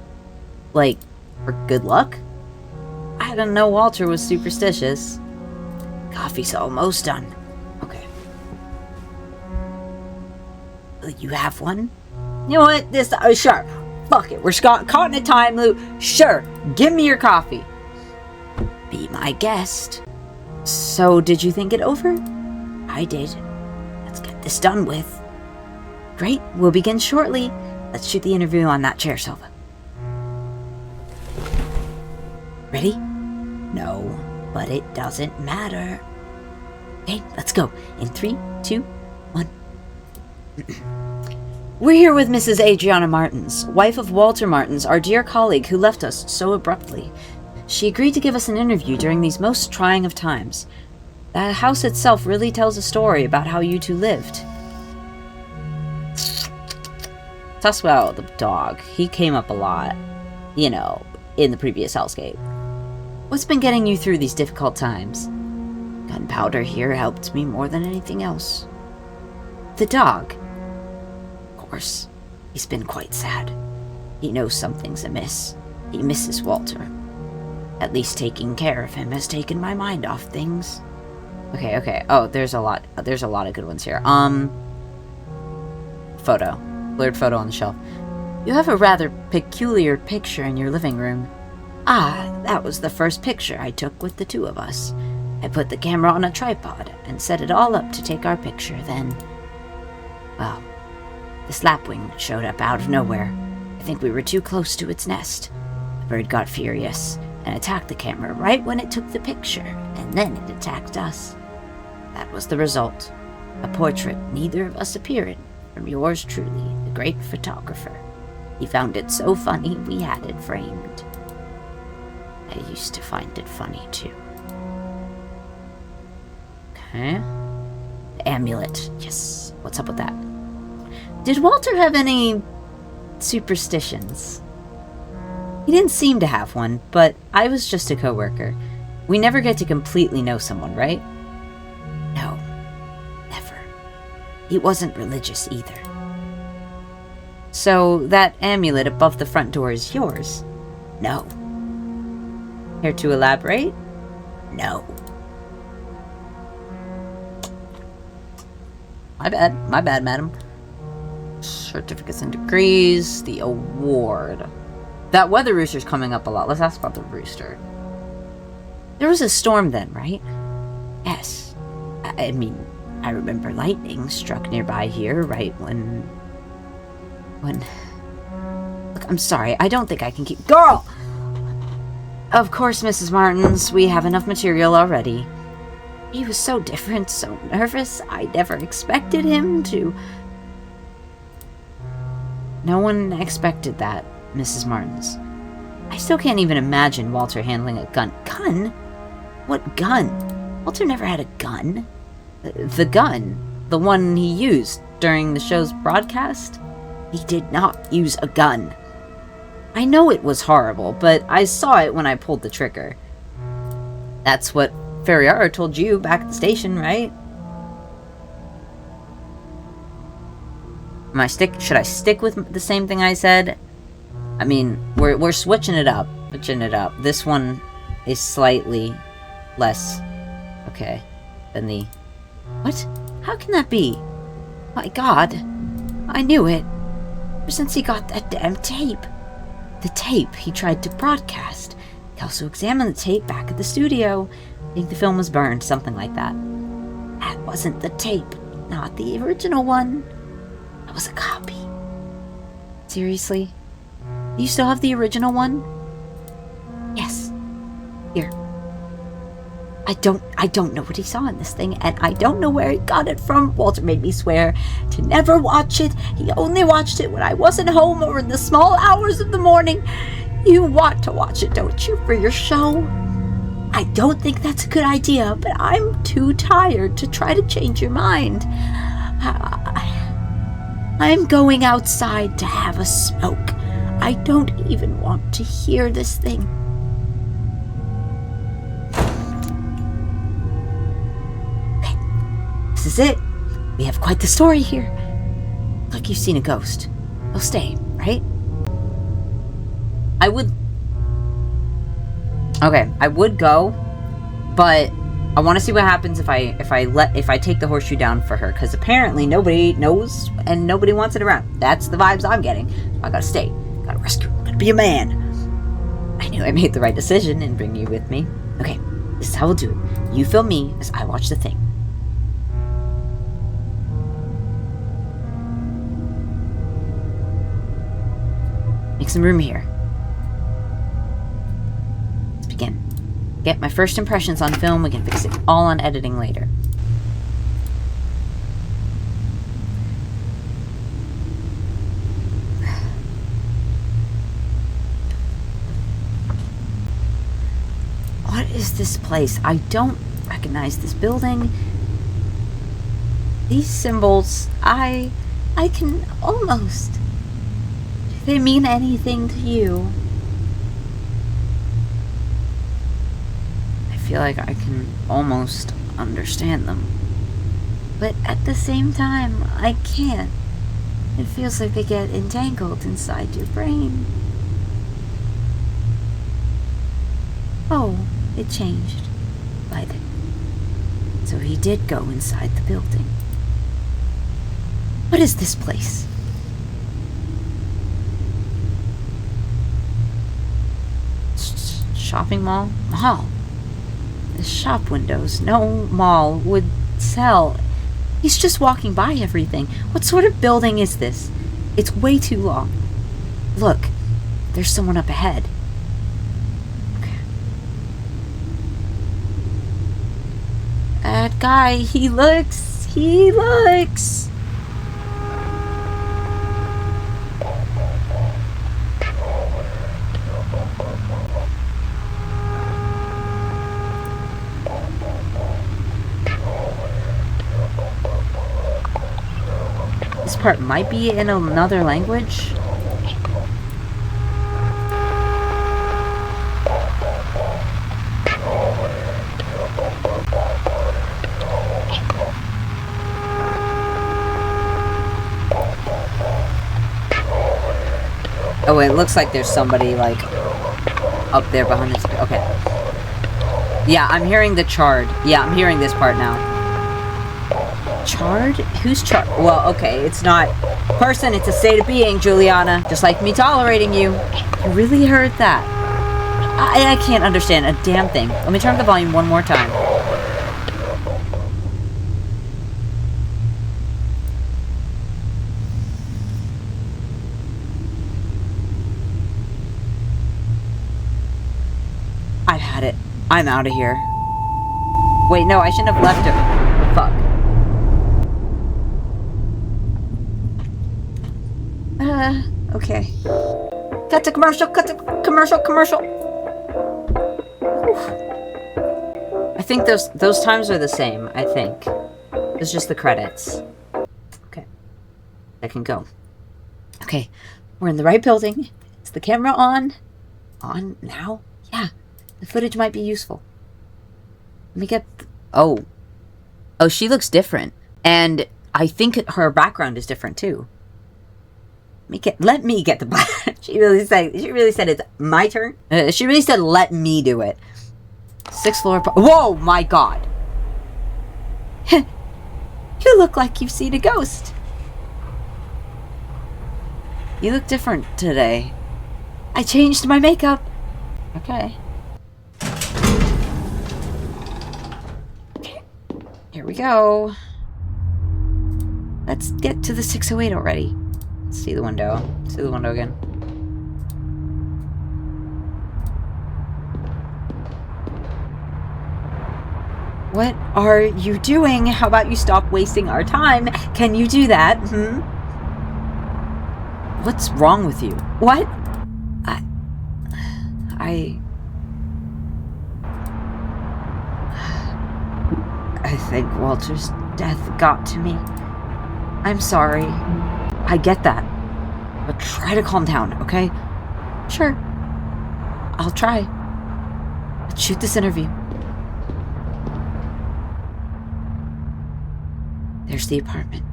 Like, for good luck? I didn't know Walter was superstitious. Coffee's almost done. Okay. Will you have one? You know what? Sure. Fuck it. We're caught in a time loop. Sure. Give me your coffee. Be my guest. So, did you think it over? I did. Let's get this done with. Great, we'll begin shortly. Let's shoot the interview on that chair, Silva. Ready? No, but it doesn't matter. Okay, let's go. In 3, 2, 1. We're here with Mrs. Adriana Martins, wife of Walter Martins, our dear colleague who left us so abruptly. She agreed to give us an interview during these most trying of times. The house itself really tells a story about how you two lived. Tell us about the dog. He came up a lot, you know, in the previous hellscape. What's been getting you through these difficult times? Gunpowder here helped me more than anything else. The dog. Of course, he's been quite sad. He knows something's amiss. He misses Walter. At least taking care of him has taken my mind off things. Okay. Oh, there's a lot of good ones here. Photo. Blurred photo on the shelf. You have a rather peculiar picture in your living room. Ah, that was the first picture I took with the two of us. I put the camera on a tripod and set it all up to take our picture, then... well, this lapwing showed up out of nowhere. I think we were too close to its nest. The bird got furious and attacked the camera right when it took the picture, and then it attacked us. That was the result. A portrait neither of us appear in, from yours truly, the great photographer. He found it so funny we had it framed. I used to find it funny too. Okay. The amulet. Yes. What's up with that? Did Walter have any superstitions? He didn't seem to have one, but I was just a coworker. We never get to completely know someone, right? No. Never. He wasn't religious either. So that amulet above the front door is yours? No. Care to elaborate? No. My bad, madam. Certificates and degrees, the award. That weather rooster's coming up a lot. Let's ask about the rooster. There was a storm then, right? Yes. I mean, I remember lightning struck nearby here right when... Look, I'm sorry. I don't think I can keep... Girl! Of course, Mrs. Martins. We have enough material already. He was so different, so nervous. I never expected him to... No one expected that, Mrs. Martins. I still can't even imagine Walter handling a gun. Gun? What gun? Walter never had a gun. The gun. The one he used during the show's broadcast? He did not use a gun. I know it was horrible, but I saw it when I pulled the trigger. That's what Ferriara told you back at the station, right? Should I stick with the same thing I said? I mean, we're switching it up. This one is slightly less okay than the... What? How can that be? My God. I knew it. Ever since he got that damn tape. The tape he tried to broadcast. He also examined the tape back at the studio. I think the film was burned, something like that. That wasn't the tape. Not the original one. That was a copy. Seriously? Do you still have the original one? Yes. Here. I don't know what he saw in this thing, and I don't know where he got it from. Walter made me swear to never watch it. He only watched it when I wasn't home or in the small hours of the morning. You want to watch it, don't you, for your show? I don't think that's a good idea, but I'm too tired to try to change your mind. I'm going outside to have a smoke. I don't even want to hear this thing. Okay, this is it. We have quite the story here. Like you've seen a ghost. They'll stay, right? I would go, but I want to see what happens if I take the horseshoe down for her, because apparently nobody knows and nobody wants it around. That's the vibes I'm getting. I gotta stay. Gotta rescue her. Gotta be a man. I knew I made the right decision in bringing you with me. Okay, this is how we'll do it. You film me as I watch the thing. Make some room here. Let's begin. Get my first impressions on film. We can fix it all on editing later. What is this place? I don't recognize this building. These symbols, I can almost... Do they mean anything to you? I feel like I can almost understand them. But at the same time, I can't. It feels like they get entangled inside your brain. Oh, it changed by then. So he did go inside the building. What is this place? Shopping mall? Mall. The shop windows. No mall would sell. He's just walking by everything. What sort of building is this? It's way too long. Look, there's someone up ahead. Okay. That guy, he looks. This part might be in another language. Oh, it looks like there's somebody, like, up there behind this. Okay. Yeah, I'm hearing the Chard. Yeah, I'm hearing this part now. Chard? Who's Chard? Well, okay, it's not person, it's a state of being, Juliana. Just like me tolerating you. You really heard that? I can't understand a damn thing. Let me turn up the volume one more time. I've had it. I'm out of here. Wait, no, I shouldn't have left her. Fuck. Okay. Cut to commercial, commercial. Oof. I think those times are the same, I think. It's just the credits. Okay. I can go. Okay. We're in the right building. Is the camera on? On now? Yeah. The footage might be useful. Let me get... Oh, she looks different. And I think her background is different, too. Let me get the... She really said it's my turn. She really said, let me do it. 6th floor... Whoa, my God. You look like you've seen a ghost. You look different today. I changed my makeup. Okay. Here we go. Let's get to the 608 already. Let's see the window. See the window again. What are you doing? How about you stop wasting our time? Can you do that? What's wrong with you? What? I think Walter's death got to me. I'm sorry. I get that. But try to calm down, okay? Sure. I'll try. Let's shoot this interview. There's the apartment.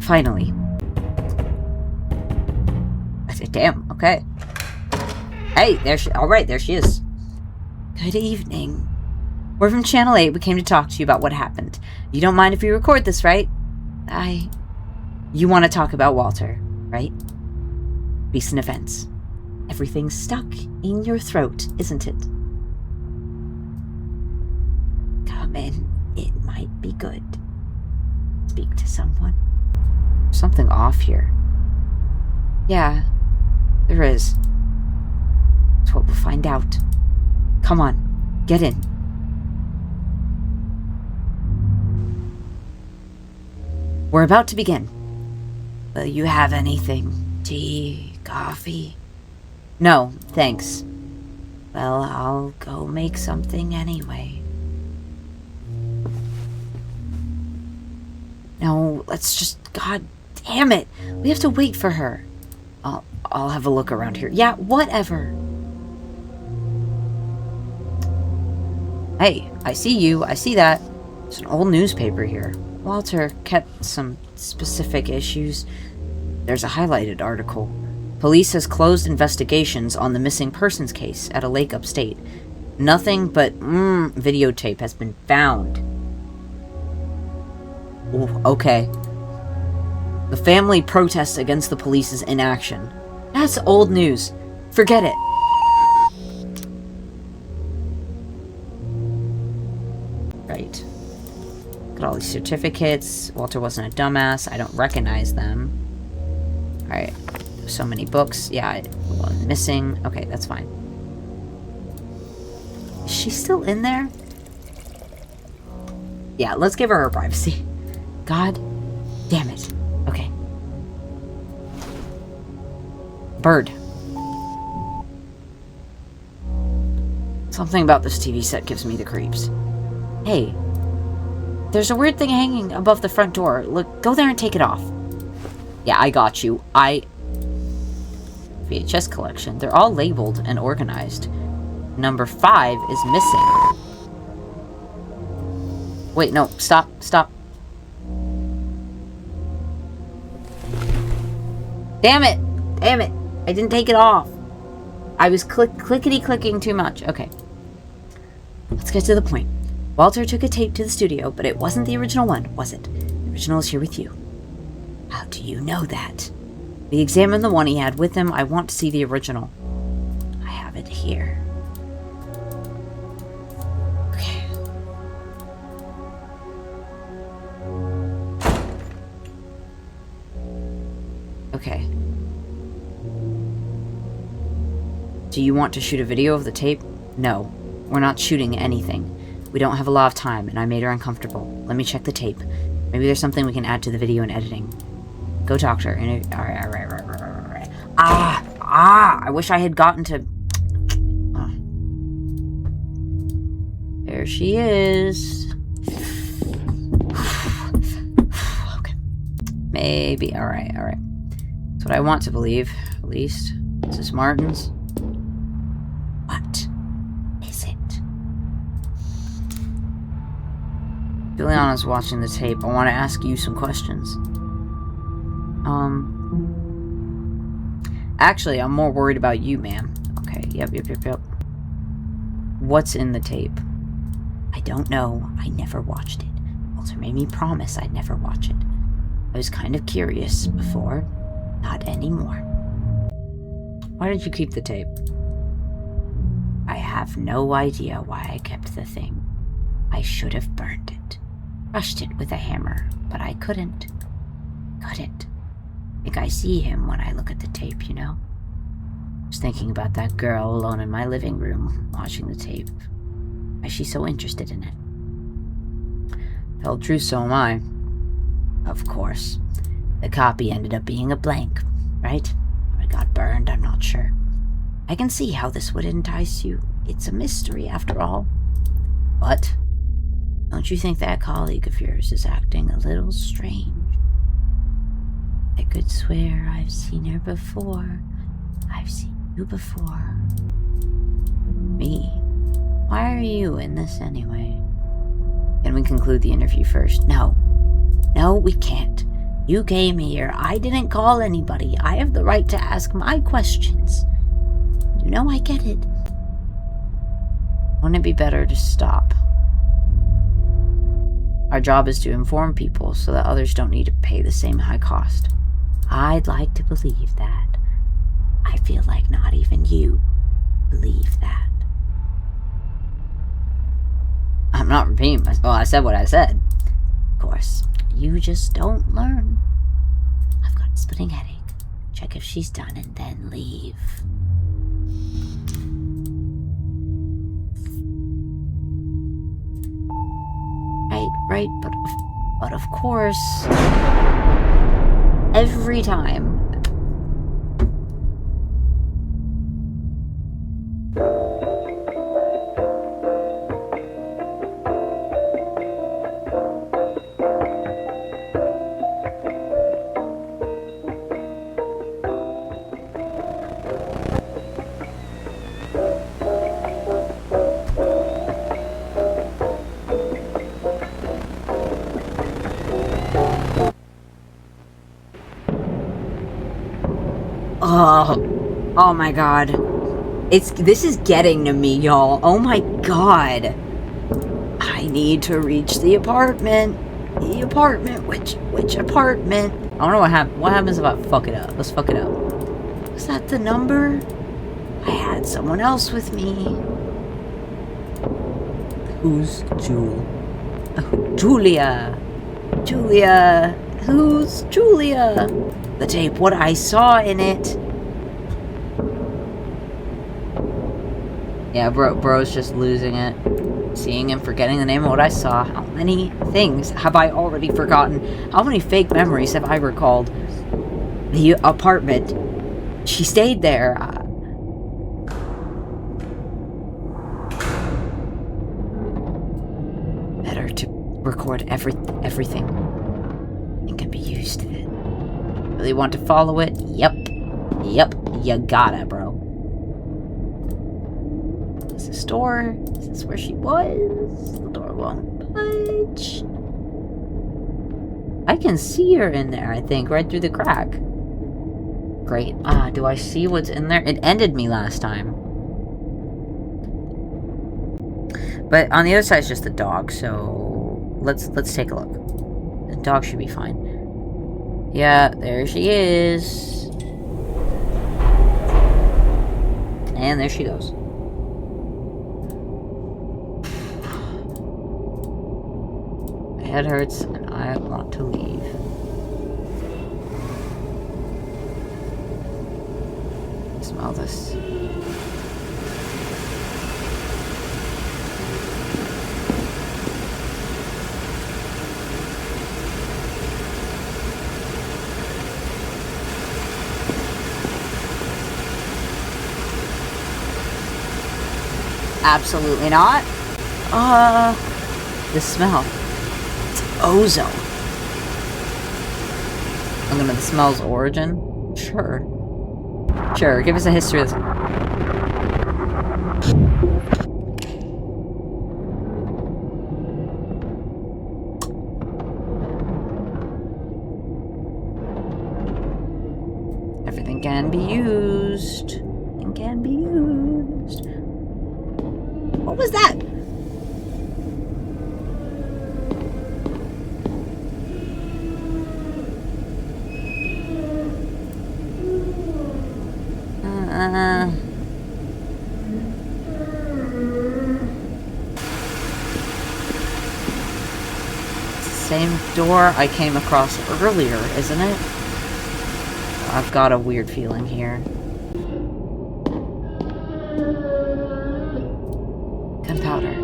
Finally. I said, damn, okay. Hey, alright, there she is. Good evening. We're from Channel 8. We came to talk to you about what happened. You don't mind if we record this, right? You want to talk about Walter, right? Recent events. Everything's stuck in your throat, isn't it? Come in. It might be good. Speak to someone. Something off here. Yeah, there is. That's what we'll find out. Come on, get in. We're about to begin. Will you have anything? Tea? Coffee? No, thanks. Well, I'll go make something anyway. No, let's just... God damn it! We have to wait for her. I'll have a look around here. Yeah, whatever. Hey, I see you. I see that. There's an old newspaper here. Walter kept some specific issues. There's a highlighted article. Police has closed investigations on the missing persons case at a lake upstate. Nothing but videotape has been found. Ooh, okay. The family protests against the police's inaction. That's old news. Forget it. Right. Got all these certificates. Walter wasn't a dumbass. I don't recognize them. Alright. So many books. Yeah, one missing. Okay, that's fine. Is she still in there? Yeah, let's give her her privacy. God damn it. Okay. Bird. Something about this TV set gives me the creeps. Hey. There's a weird thing hanging above the front door. Look, go there and take it off. Yeah, I got you. VHS collection. They're all labeled and organized. Number 5 is missing. Wait, no. Stop. Stop. Damn it! Damn it! I didn't take it off. I was clickety-clicking too much. Okay. Let's get to the point. Walter took a tape to the studio, but it wasn't the original one, was it? The original is here with you. How do you know that? We examined the one he had with him. I want to see the original. I have it here. Okay. Okay. Do you want to shoot a video of the tape? No. We're not shooting anything. We don't have a lot of time, and I made her uncomfortable. Let me check the tape. Maybe there's something we can add to the video and editing. Go talk to her. Alright. I wish I had gotten to... There she is. Okay. Maybe. Alright. That's what I want to believe, at least. Mrs. Martin's. What is it? Juliana's watching the tape. I want to ask you some questions. Actually, I'm more worried about you, ma'am. Okay, yep. What's in the tape? I don't know. I never watched it. Walter made me promise I'd never watch it. I was kind of curious before. Not anymore. Why did you keep the tape? I have no idea why I kept the thing. I should have burned it. Crushed it with a hammer, but I couldn't. I think I see him when I look at the tape, you know? I was thinking about that girl alone in my living room, watching the tape. Why is she so interested in it? Tell the truth, so am I. Of course. The copy ended up being a blank, right? Or it got burned, I'm not sure. I can see how this would entice you. It's a mystery, after all. But don't you think that colleague of yours is acting a little strange? I could swear I've seen her before. I've seen you before. Me? Why are you in this anyway? Can we conclude the interview first? No. No, we can't. You came here. I didn't call anybody. I have the right to ask my questions. You know I get it. Wouldn't it be better to stop? Our job is to inform people so that others don't need to pay the same high cost. I'd like to believe that. I feel like not even you believe that. I'm not repeating myself. Well, I said what I said. Of course, you just don't learn. I've got a splitting headache. Check if she's done and then leave. Right, but of course, every time. Oh my god. This is getting to me, y'all. Oh my god. I need to reach the apartment. The apartment. Which apartment? I don't know what happens if I fuck it up. Let's fuck it up. Was that the number? I had someone else with me. Who's Jewel? Oh, Julia. Julia. Who's Julia? The tape, what I saw in it. Yeah, bro's just losing it. Seeing and forgetting the name of what I saw. How many things have I already forgotten? How many fake memories have I recalled? The apartment. She stayed there. Better to record everything. And can be used in it. Really want to follow it? Yep, you gotta, bro. Is this door? Is this where she was? The door won't budge. I can see her in there, I think, right through the crack. Great. Do I see what's in there? It ended me last time. But on the other side is just the dog, so let's take a look. The dog should be fine. Yeah, there she is. And there she goes. My head hurts and I want to leave. Smell this. Absolutely not. The smell. It's ozone. I'm gonna the smell's origin? Sure. Sure, give us a history of this. Everything can be used. It can be used. What was that? It's the same door I came across earlier, isn't it? I've got a weird feeling here. Gunpowder.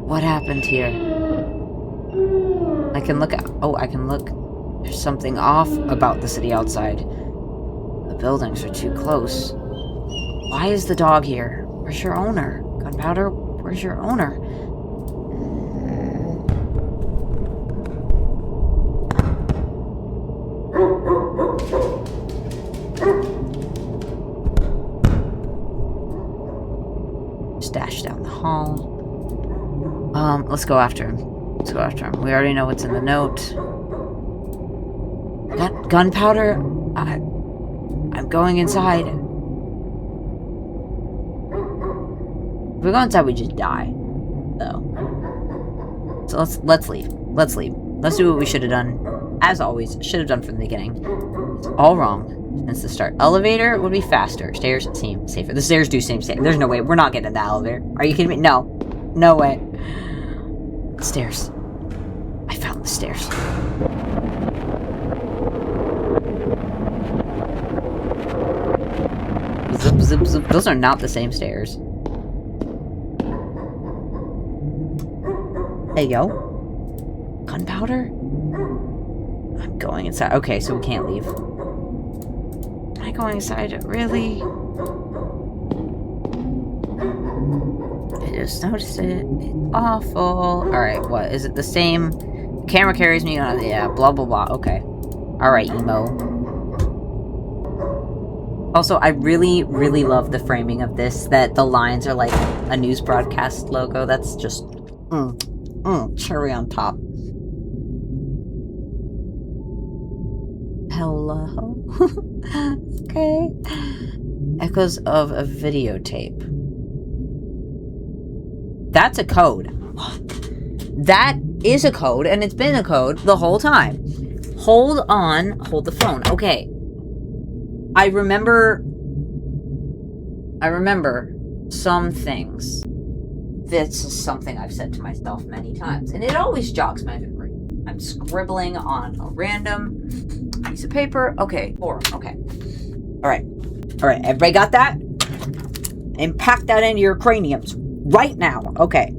What happened here? I can look at... Oh, I can look... There's something off about the city outside. The buildings are too close. Why is the dog here? Where's your owner? Gunpowder, where's your owner? Dash down the hall. Let's go after him. Let's go after him. We already know what's in the note. Gunpowder? I'm going inside. If we go inside, we just die. Though. So let's leave. Let's leave. Let's do what we should have done. As always, should have done from the beginning. It's all wrong. Since the start. Elevator would be faster. Stairs seem safer. The stairs do seem safe. There's no way. We're not getting in the elevator. Are you kidding me? No. No way. Stairs. I found the stairs. Those are not the same stairs. Hey, yo. Gunpowder? I'm going inside. Okay, so we can't leave. Am I going inside? Really? I just noticed it. It's awful. Alright, what? Is it the same? The camera carries me on. Yeah, blah, blah, blah. Okay. Alright, emo. Also, I really, really love the framing of this, that the lines are like a news broadcast logo. That's just, cherry on top. Hello? Okay. Echoes of a videotape. That's a code. That is a code, and it's been a code the whole time. Hold on. Hold the phone. Okay. I remember some things. This is something I've said to myself many times, and it always jogs my memory. I'm scribbling on a random piece of paper. Okay, forum. Okay. Alright. Alright, everybody got that? And pack that into your craniums right now. Okay.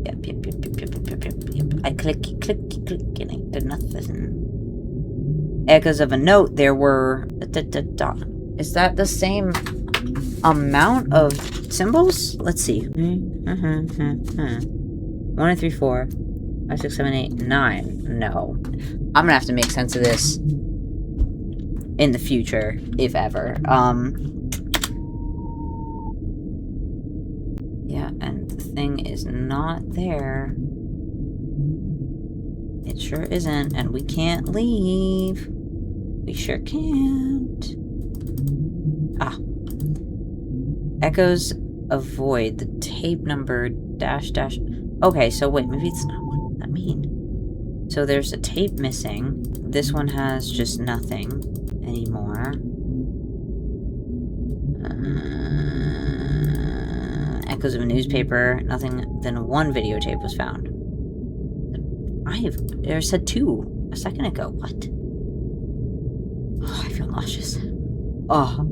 Yep. I click, and I did nothing. Echoes of a note. There were... Is that the same amount of symbols? Let's see. 1, 2, 3, 4, 5, 6, 7, 8, 9. No. I'm gonna have to make sense of this in the future, if ever. Yeah, and the thing is not there. It sure isn't, and we can't leave. We sure can't. Ah. Echoes of void. The tape number dash. Okay, so wait, maybe it's not. What does that mean? So there's a tape missing. This one has just nothing anymore. Echoes of a newspaper. Nothing. Then one videotape was found. There said 2 a second ago. What? Oh, I feel nauseous. Oh.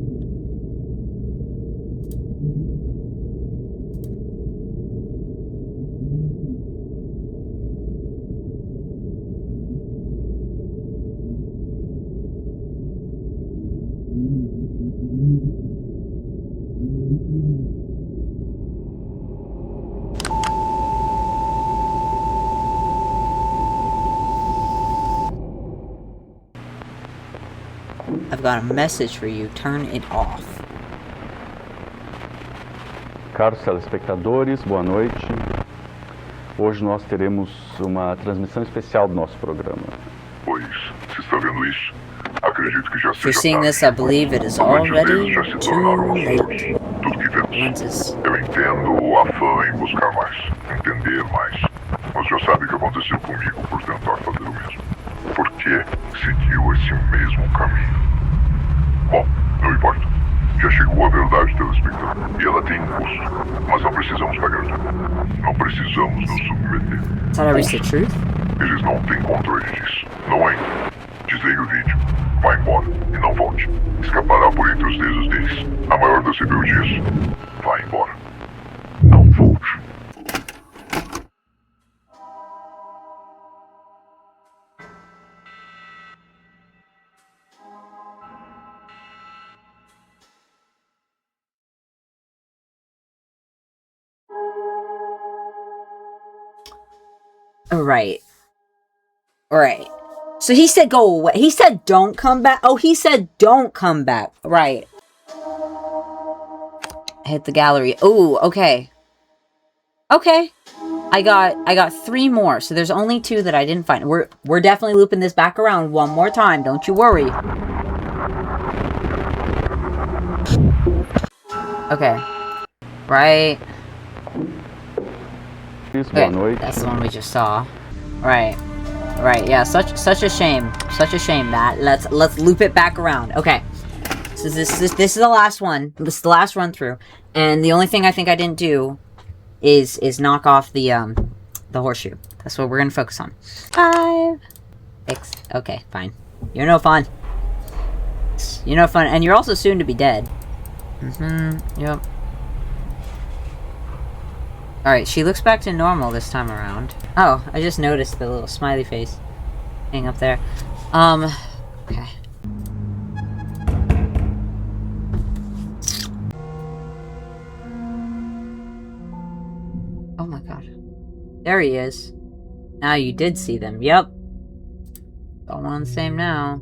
I've got a message for you. Turn it off. Caros telespectadores, boa noite. Hoje nós teremos uma transmissão especial do nosso programa. Pois, se está vendo isso, acredito que já If you're seja seeing this, I believe it is already já se too tornaram late. tudo que vemos. Lenses. Eu entendo o afã em buscar mais, entender mais. Mas já sabe o que aconteceu comigo por tentar fazer o mesmo. Por que seguiu esse mesmo caminho? Bom, não importa. Já chegou a verdade, telespectador. E ela tem um custo. Mas não precisamos pagar. Não precisamos nos submeter. Is that always the truth? Eles não têm controle disso. Não ainda. Desligue o vídeo. Vá embora e não volte. Escapará por entre os dedos deles. A maior das rebeldias. Vá embora. Não volte. Right. So he said go away. He said don't come back. Oh, he said don't come back. Right. Hit the gallery. Ooh, okay. Okay. I got 3 more. So there's only 2 that I didn't find. We're definitely looping this back around one more time. Don't you worry. Okay. Right. Okay, that's the one we just saw. Right. Right, yeah, such a shame. Such a shame, Matt. Let's loop it back around. Okay. So this is the last one. This is the last run through. And the only thing I think I didn't do is knock off the horseshoe. That's what we're gonna focus on. 5, 6. Okay, fine. You're no fun. You're no fun, and you're also soon to be dead. Yep. Alright, she looks back to normal this time around. Oh, I just noticed the little smiley face hanging up there. Okay. Oh my god. There he is. Now you did see them. Yep. All on the same now.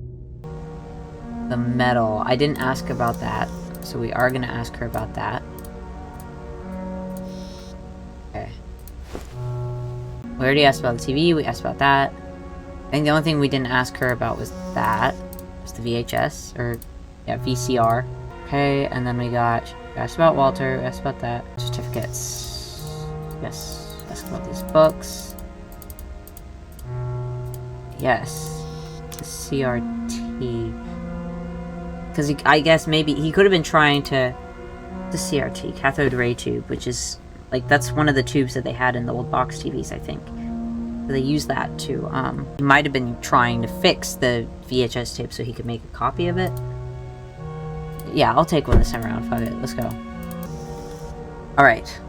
The medal. I didn't ask about that, so we are gonna ask her about that. Okay. We already asked about the TV, we asked about that. I think the only thing we didn't ask her about was that. Was the VHS, or, yeah, VCR. Okay, and then we asked about Walter, we asked about that. Certificates. Yes. Asked about these books. Yes. The CRT. Because I guess maybe he could have been trying to... The CRT, cathode ray tube, which is... Like, that's one of the tubes that they had in the old box TVs, I think. So they used that to, he might have been trying to fix the VHS tape so he could make a copy of it. Yeah, I'll take one this time around. Fuck it. Let's go. Alright.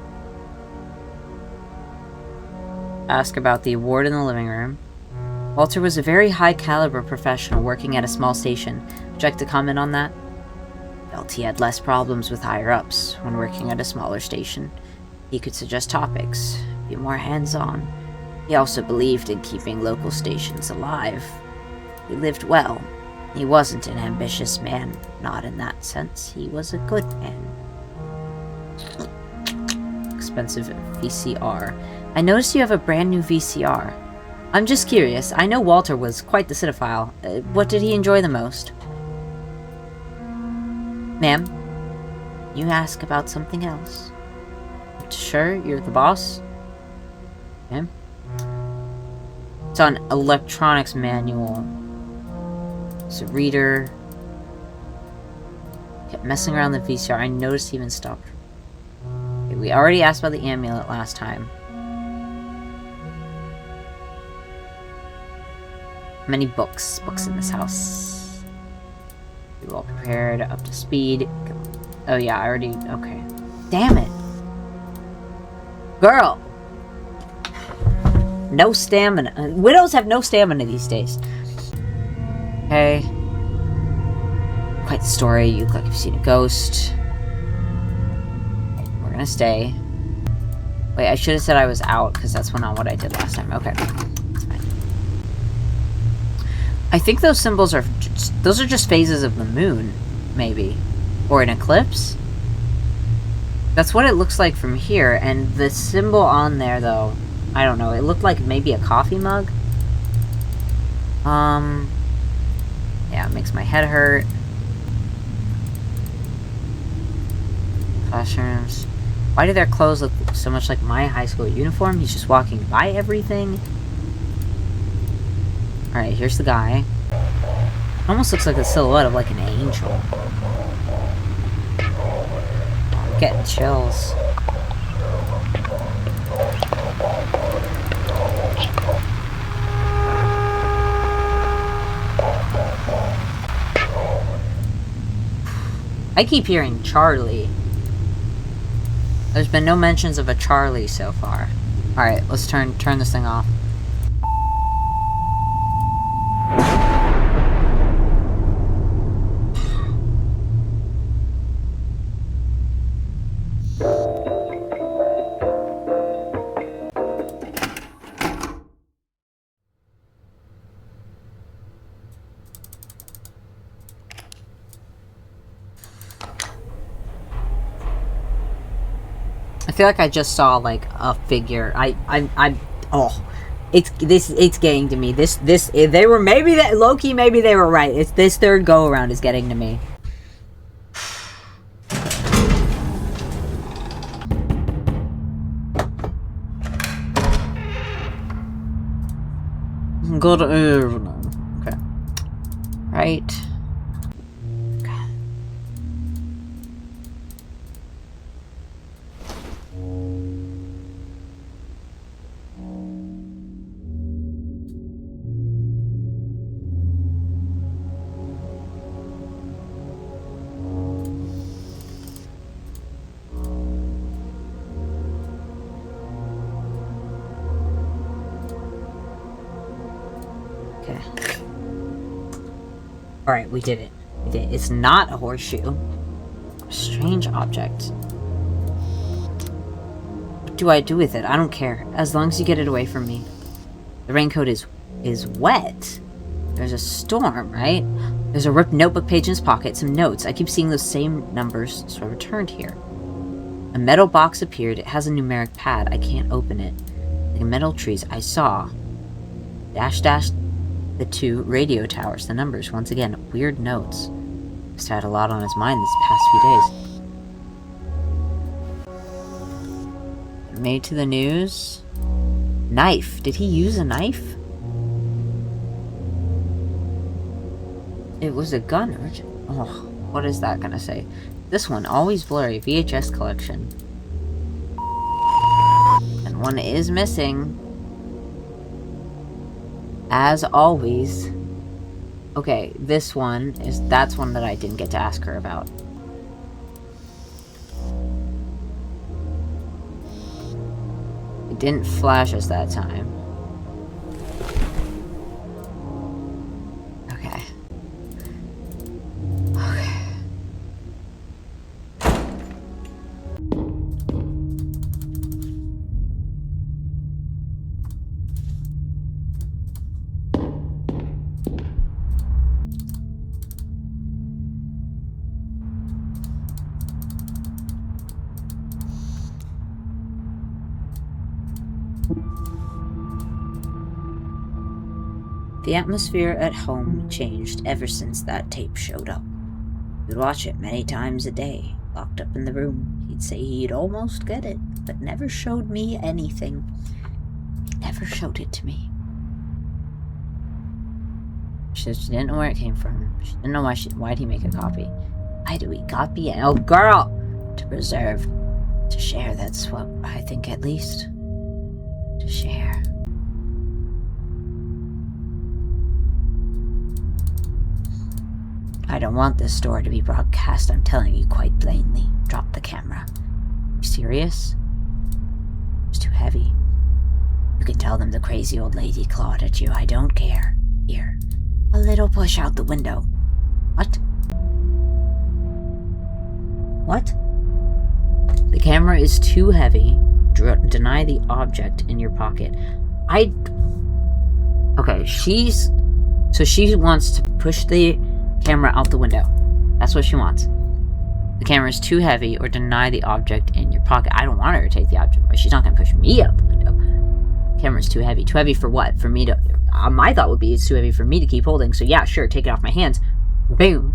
Ask about the award in the living room. Walter was a very high-caliber professional working at a small station. Would you like to comment on that? Felt he had less problems with higher-ups when working at a smaller station. He could suggest topics, be more hands-on. He also believed in keeping local stations alive. He lived well. He wasn't an ambitious man, not in that sense. He was a good man. Expensive VCR. I noticed you have a brand new VCR. I'm just curious. I know Walter was quite the cinephile. What did he enjoy the most? Ma'am, you ask about something else. Sure, you're the boss? Okay. It's on electronics manual. It's a reader. Kept messing around the VCR. I noticed he even stopped. Okay, we already asked about the amulet last time. Many books in this house. You're all prepared, up to speed. Oh yeah, I already... Okay. Damn it! Girl! No stamina. Widows have no stamina these days. Okay. Quite the story. You look like you've seen a ghost. We're gonna stay. Wait, I should have said I was out, because that's not what I did last time. Okay. I think those symbols are... Those are just phases of the moon, maybe. Or an eclipse? That's what it looks like from here, and the symbol on there, though, I don't know, it looked like maybe a coffee mug? Yeah, it makes my head hurt. Classrooms. Why do their clothes look so much like my high school uniform? He's just walking by everything. Alright, here's the guy. Almost looks like a silhouette of, like, an angel. I'm getting chills. I keep hearing Charlie. There's been no mentions of a Charlie so far. Alright, let's turn this thing off. I feel like I just saw, like, a figure. Oh, it's getting to me. They were, maybe that, low-key, maybe they were right. It's this third go-around is getting to me. Go to, okay. Right. Alright, we did it. We did it. It's not a horseshoe. A strange object. What do I do with it? I don't care. As long as you get it away from me. The raincoat is wet. There's a storm, right? There's a ripped notebook page in his pocket, some notes. I keep seeing those same numbers, so I returned here. A metal box appeared. It has a numeric pad. I can't open it. The metal trees I saw. Dash dash the 2 radio towers. The numbers, once again, weird notes. He's had a lot on his mind this past few days. Made to the news. Knife. Did he use a knife? It was a gun. Oh, what is that gonna say? This one, always blurry. VHS collection. And one is missing. As always. Okay, this one is... That's one that I didn't get to ask her about. It didn't flash us that time. Okay. Okay. The atmosphere at home changed ever since that tape showed up. We'd watch it many times a day, locked up in the room. He'd say he'd almost get it, but never showed me anything. He never showed it to me. She said she didn't know where it came from. She didn't know why'd he make a copy. Why do we copy it? Oh, girl! To preserve. To share, that's what I think, at least. To share. I don't want this story to be broadcast, I'm telling you quite plainly. Drop the camera. You serious? It's too heavy. You can tell them the crazy old lady clawed at you. I don't care. Here. A little push out the window. What? What? The camera is too heavy. Deny the object in your pocket. Okay, so she wants to push the camera out the window. That's what she wants. The camera is too heavy, or deny the object in your pocket. I don't want her to take the object, but she's not going to push me out the window. The camera's too heavy. Too heavy for what? For me to... my thought would be it's too heavy for me to keep holding, so yeah, sure, take it off my hands. Boom.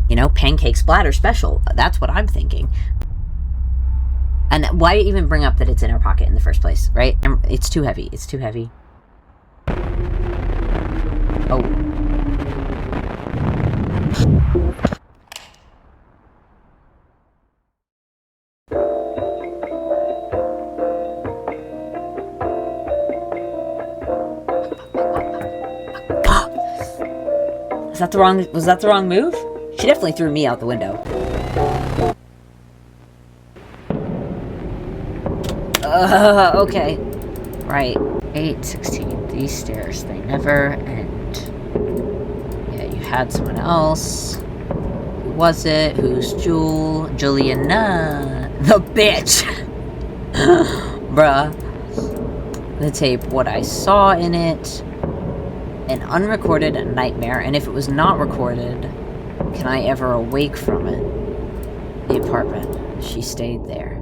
You know, pancake splatter special. That's what I'm thinking. And why even bring up that it's in her pocket in the first place, right? It's too heavy. It's too heavy. Oh. Was that the wrong move? She definitely threw me out the window. Okay. Right. 8:16. These stairs, they never end. Yeah, you had someone else. Who was it? Who's Juliana? The bitch! Bruh. The tape, what I saw in it. An unrecorded nightmare, and if it was not recorded, can I ever awake from it? The apartment. She stayed there.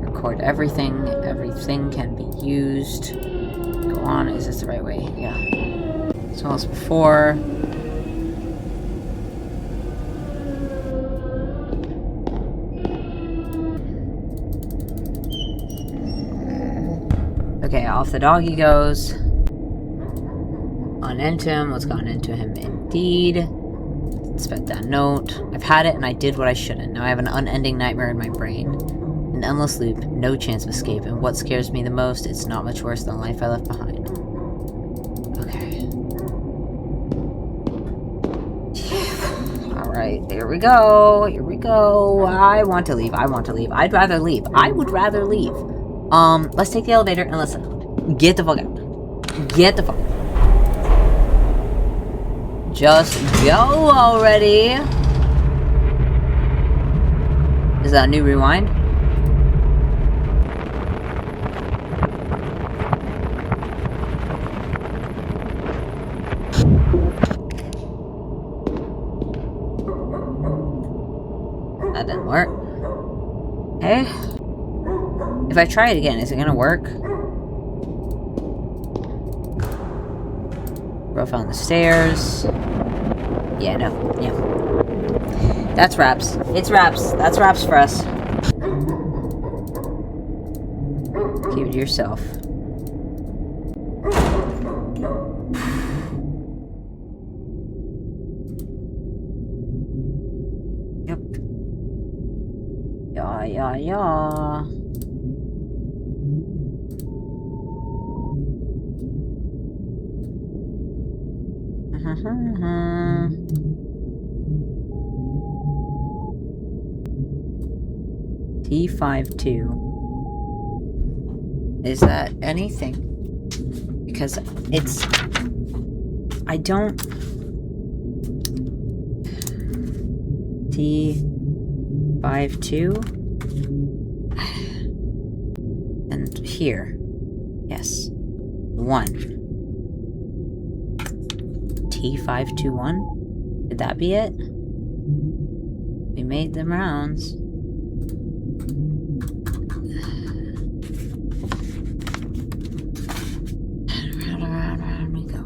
Record everything. Everything can be used. Go on. Is this the right way? Yeah. So as before. Okay, off the doggy goes. Unend him. What's gone into him? Indeed. Spent that note. I've had it and I did what I shouldn't. Now I have an unending nightmare in my brain. An endless loop. No chance of escape. And what scares me the most, it's not much worse than the life I left behind. Okay. Alright, here we go. Here we go. I want to leave. I want to leave. I'd rather leave. I would rather leave. Let's take the elevator and let's get the fuck out. Get the fuck out. Just go already. Is that a new rewind? That didn't work. Okay. If I try it again, is it gonna work? Rough on the stairs. Yeah, no. Yeah. That's wraps. It's wraps. That's wraps for us. Keep it to yourself. Yep. Yeah. T52. Is that anything? Because it's... I don't... T52? And here. Yes. 1. T521? Could that be it? We made them rounds. Round we go.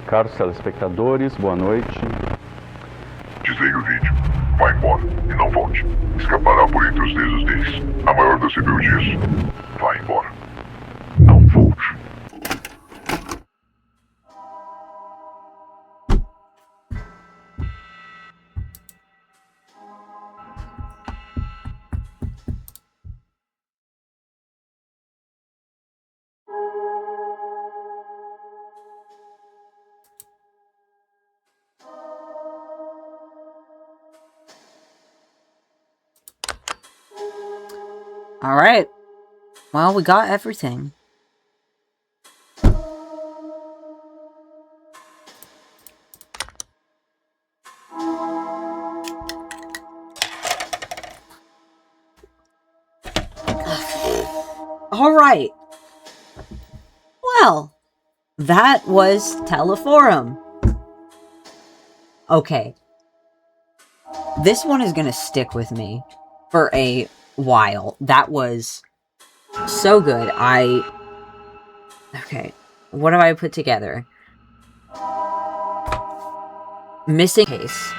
Caros telespectadores, boa noite. Desligue o vídeo. Vá embora e não volte. Escapará por entre os dedos deles. A maior das rebeldias. Vá embora. Não volte. Alright. Well, we got everything. Alright. Well, that was TELEFORUM. Okay. This one is gonna stick with me for a while. That was so good. Okay, what have I put together? Missing case.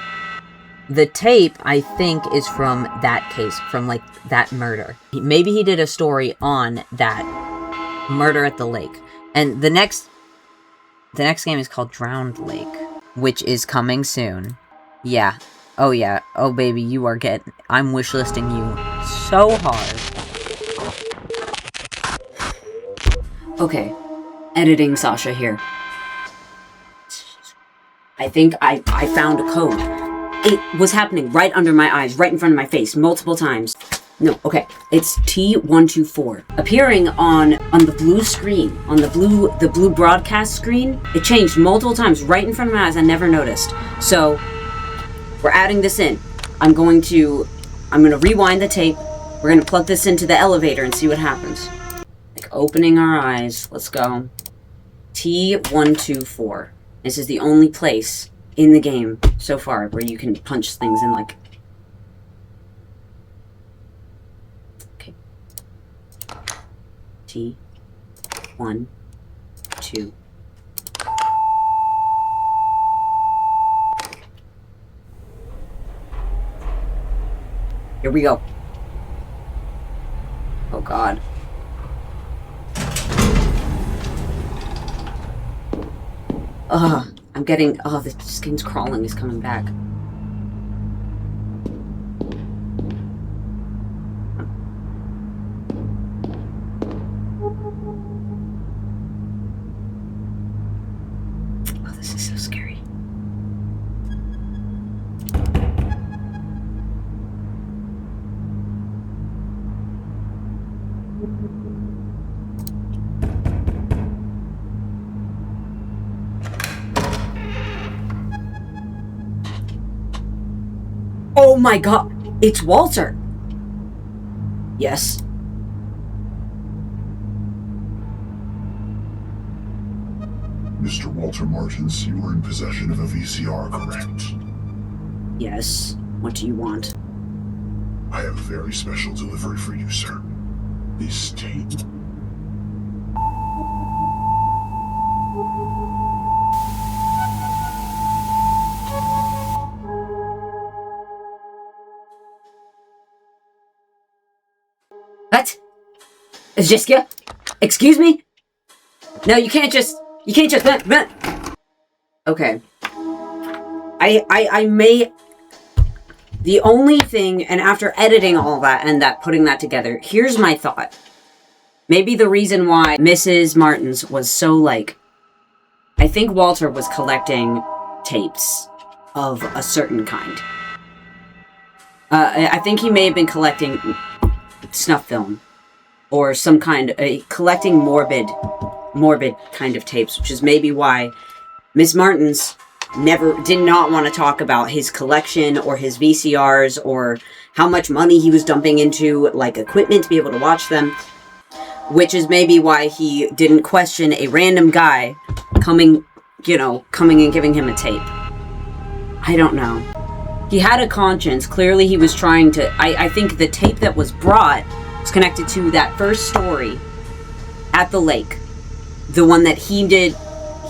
The tape, I think, is from that case, from like that murder. Maybe he did a story on that murder at the lake. And the next game is called Drowned Lake, which is coming soon. Yeah. Oh yeah. Oh baby, you are I'm wishlisting you so hard. Okay. Editing Sasha here. I think I found a code. It was happening right under my eyes, right in front of my face, multiple times. No, okay. It's T124. Appearing on the blue screen, on the blue broadcast screen, it changed multiple times right in front of my eyes. I never noticed. So we're adding this in. I'm gonna rewind the tape. We're gonna plug this into the elevator and see what happens. Like opening our eyes. Let's go. T124. This is the only place in the game so far where you can punch things in, like... Okay. T1, 2. Here we go. Oh god. I'm getting... Oh, the skin's crawling is coming back. Oh, this is so scary. Oh my god, it's Walter. Yes. Mr. Walter Martins, you were in possession of a VCR, correct? Yes. What do you want? I have a very special delivery for you, sir. This tape. What? Jessica? Excuse me? No, you can't just... Okay. I may... The only thing, and after editing all that and putting that together, here's my thought. Maybe the reason why Mrs. Martins was so, like... I think Walter was collecting tapes of a certain kind. I think he may have been collecting snuff film. Or some kind... collecting morbid kind of tapes, which is maybe why Miss Martins did not want to talk about his collection or his VCRs or how much money he was dumping into, like, equipment to be able to watch them, which is maybe why he didn't question a random guy coming and giving him a tape. I don't know. He had a conscience. Clearly he was trying to... I think the tape that was brought was connected to that first story at the lake. The one that he did...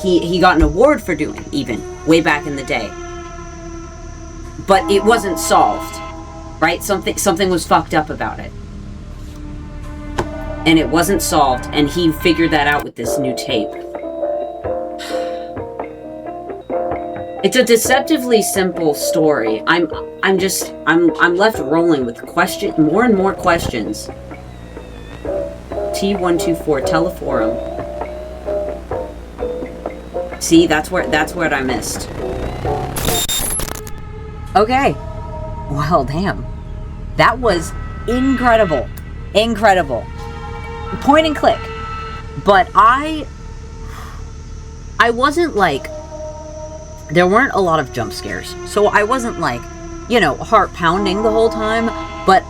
He got an award for doing, even, way back in the day. But it wasn't solved, right? Something was fucked up about it. And it wasn't solved, and he figured that out with this new tape. It's a deceptively simple story. I'm left rolling with more and more questions. T124, TELEFORUM. See, that's what I missed. Okay. Well, damn. That was incredible. Incredible. Point and click. But I wasn't like... There weren't a lot of jump scares. So I wasn't like, heart pounding the whole time, but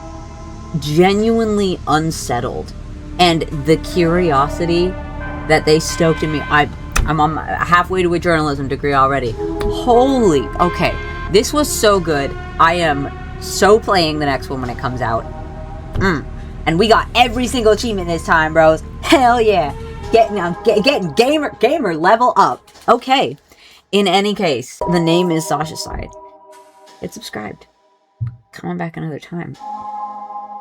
genuinely unsettled. And the curiosity that they stoked in me, I'm on halfway to a journalism degree already. Holy... Okay. This was so good. I am so playing the next one when it comes out. And we got every single achievement this time, bros. Hell yeah. Getting gamer level up. Okay. In any case, the name is Sasha Side. Get subscribed. Come on back another time.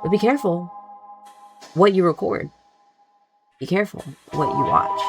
But be careful what you record. Be careful what you watch.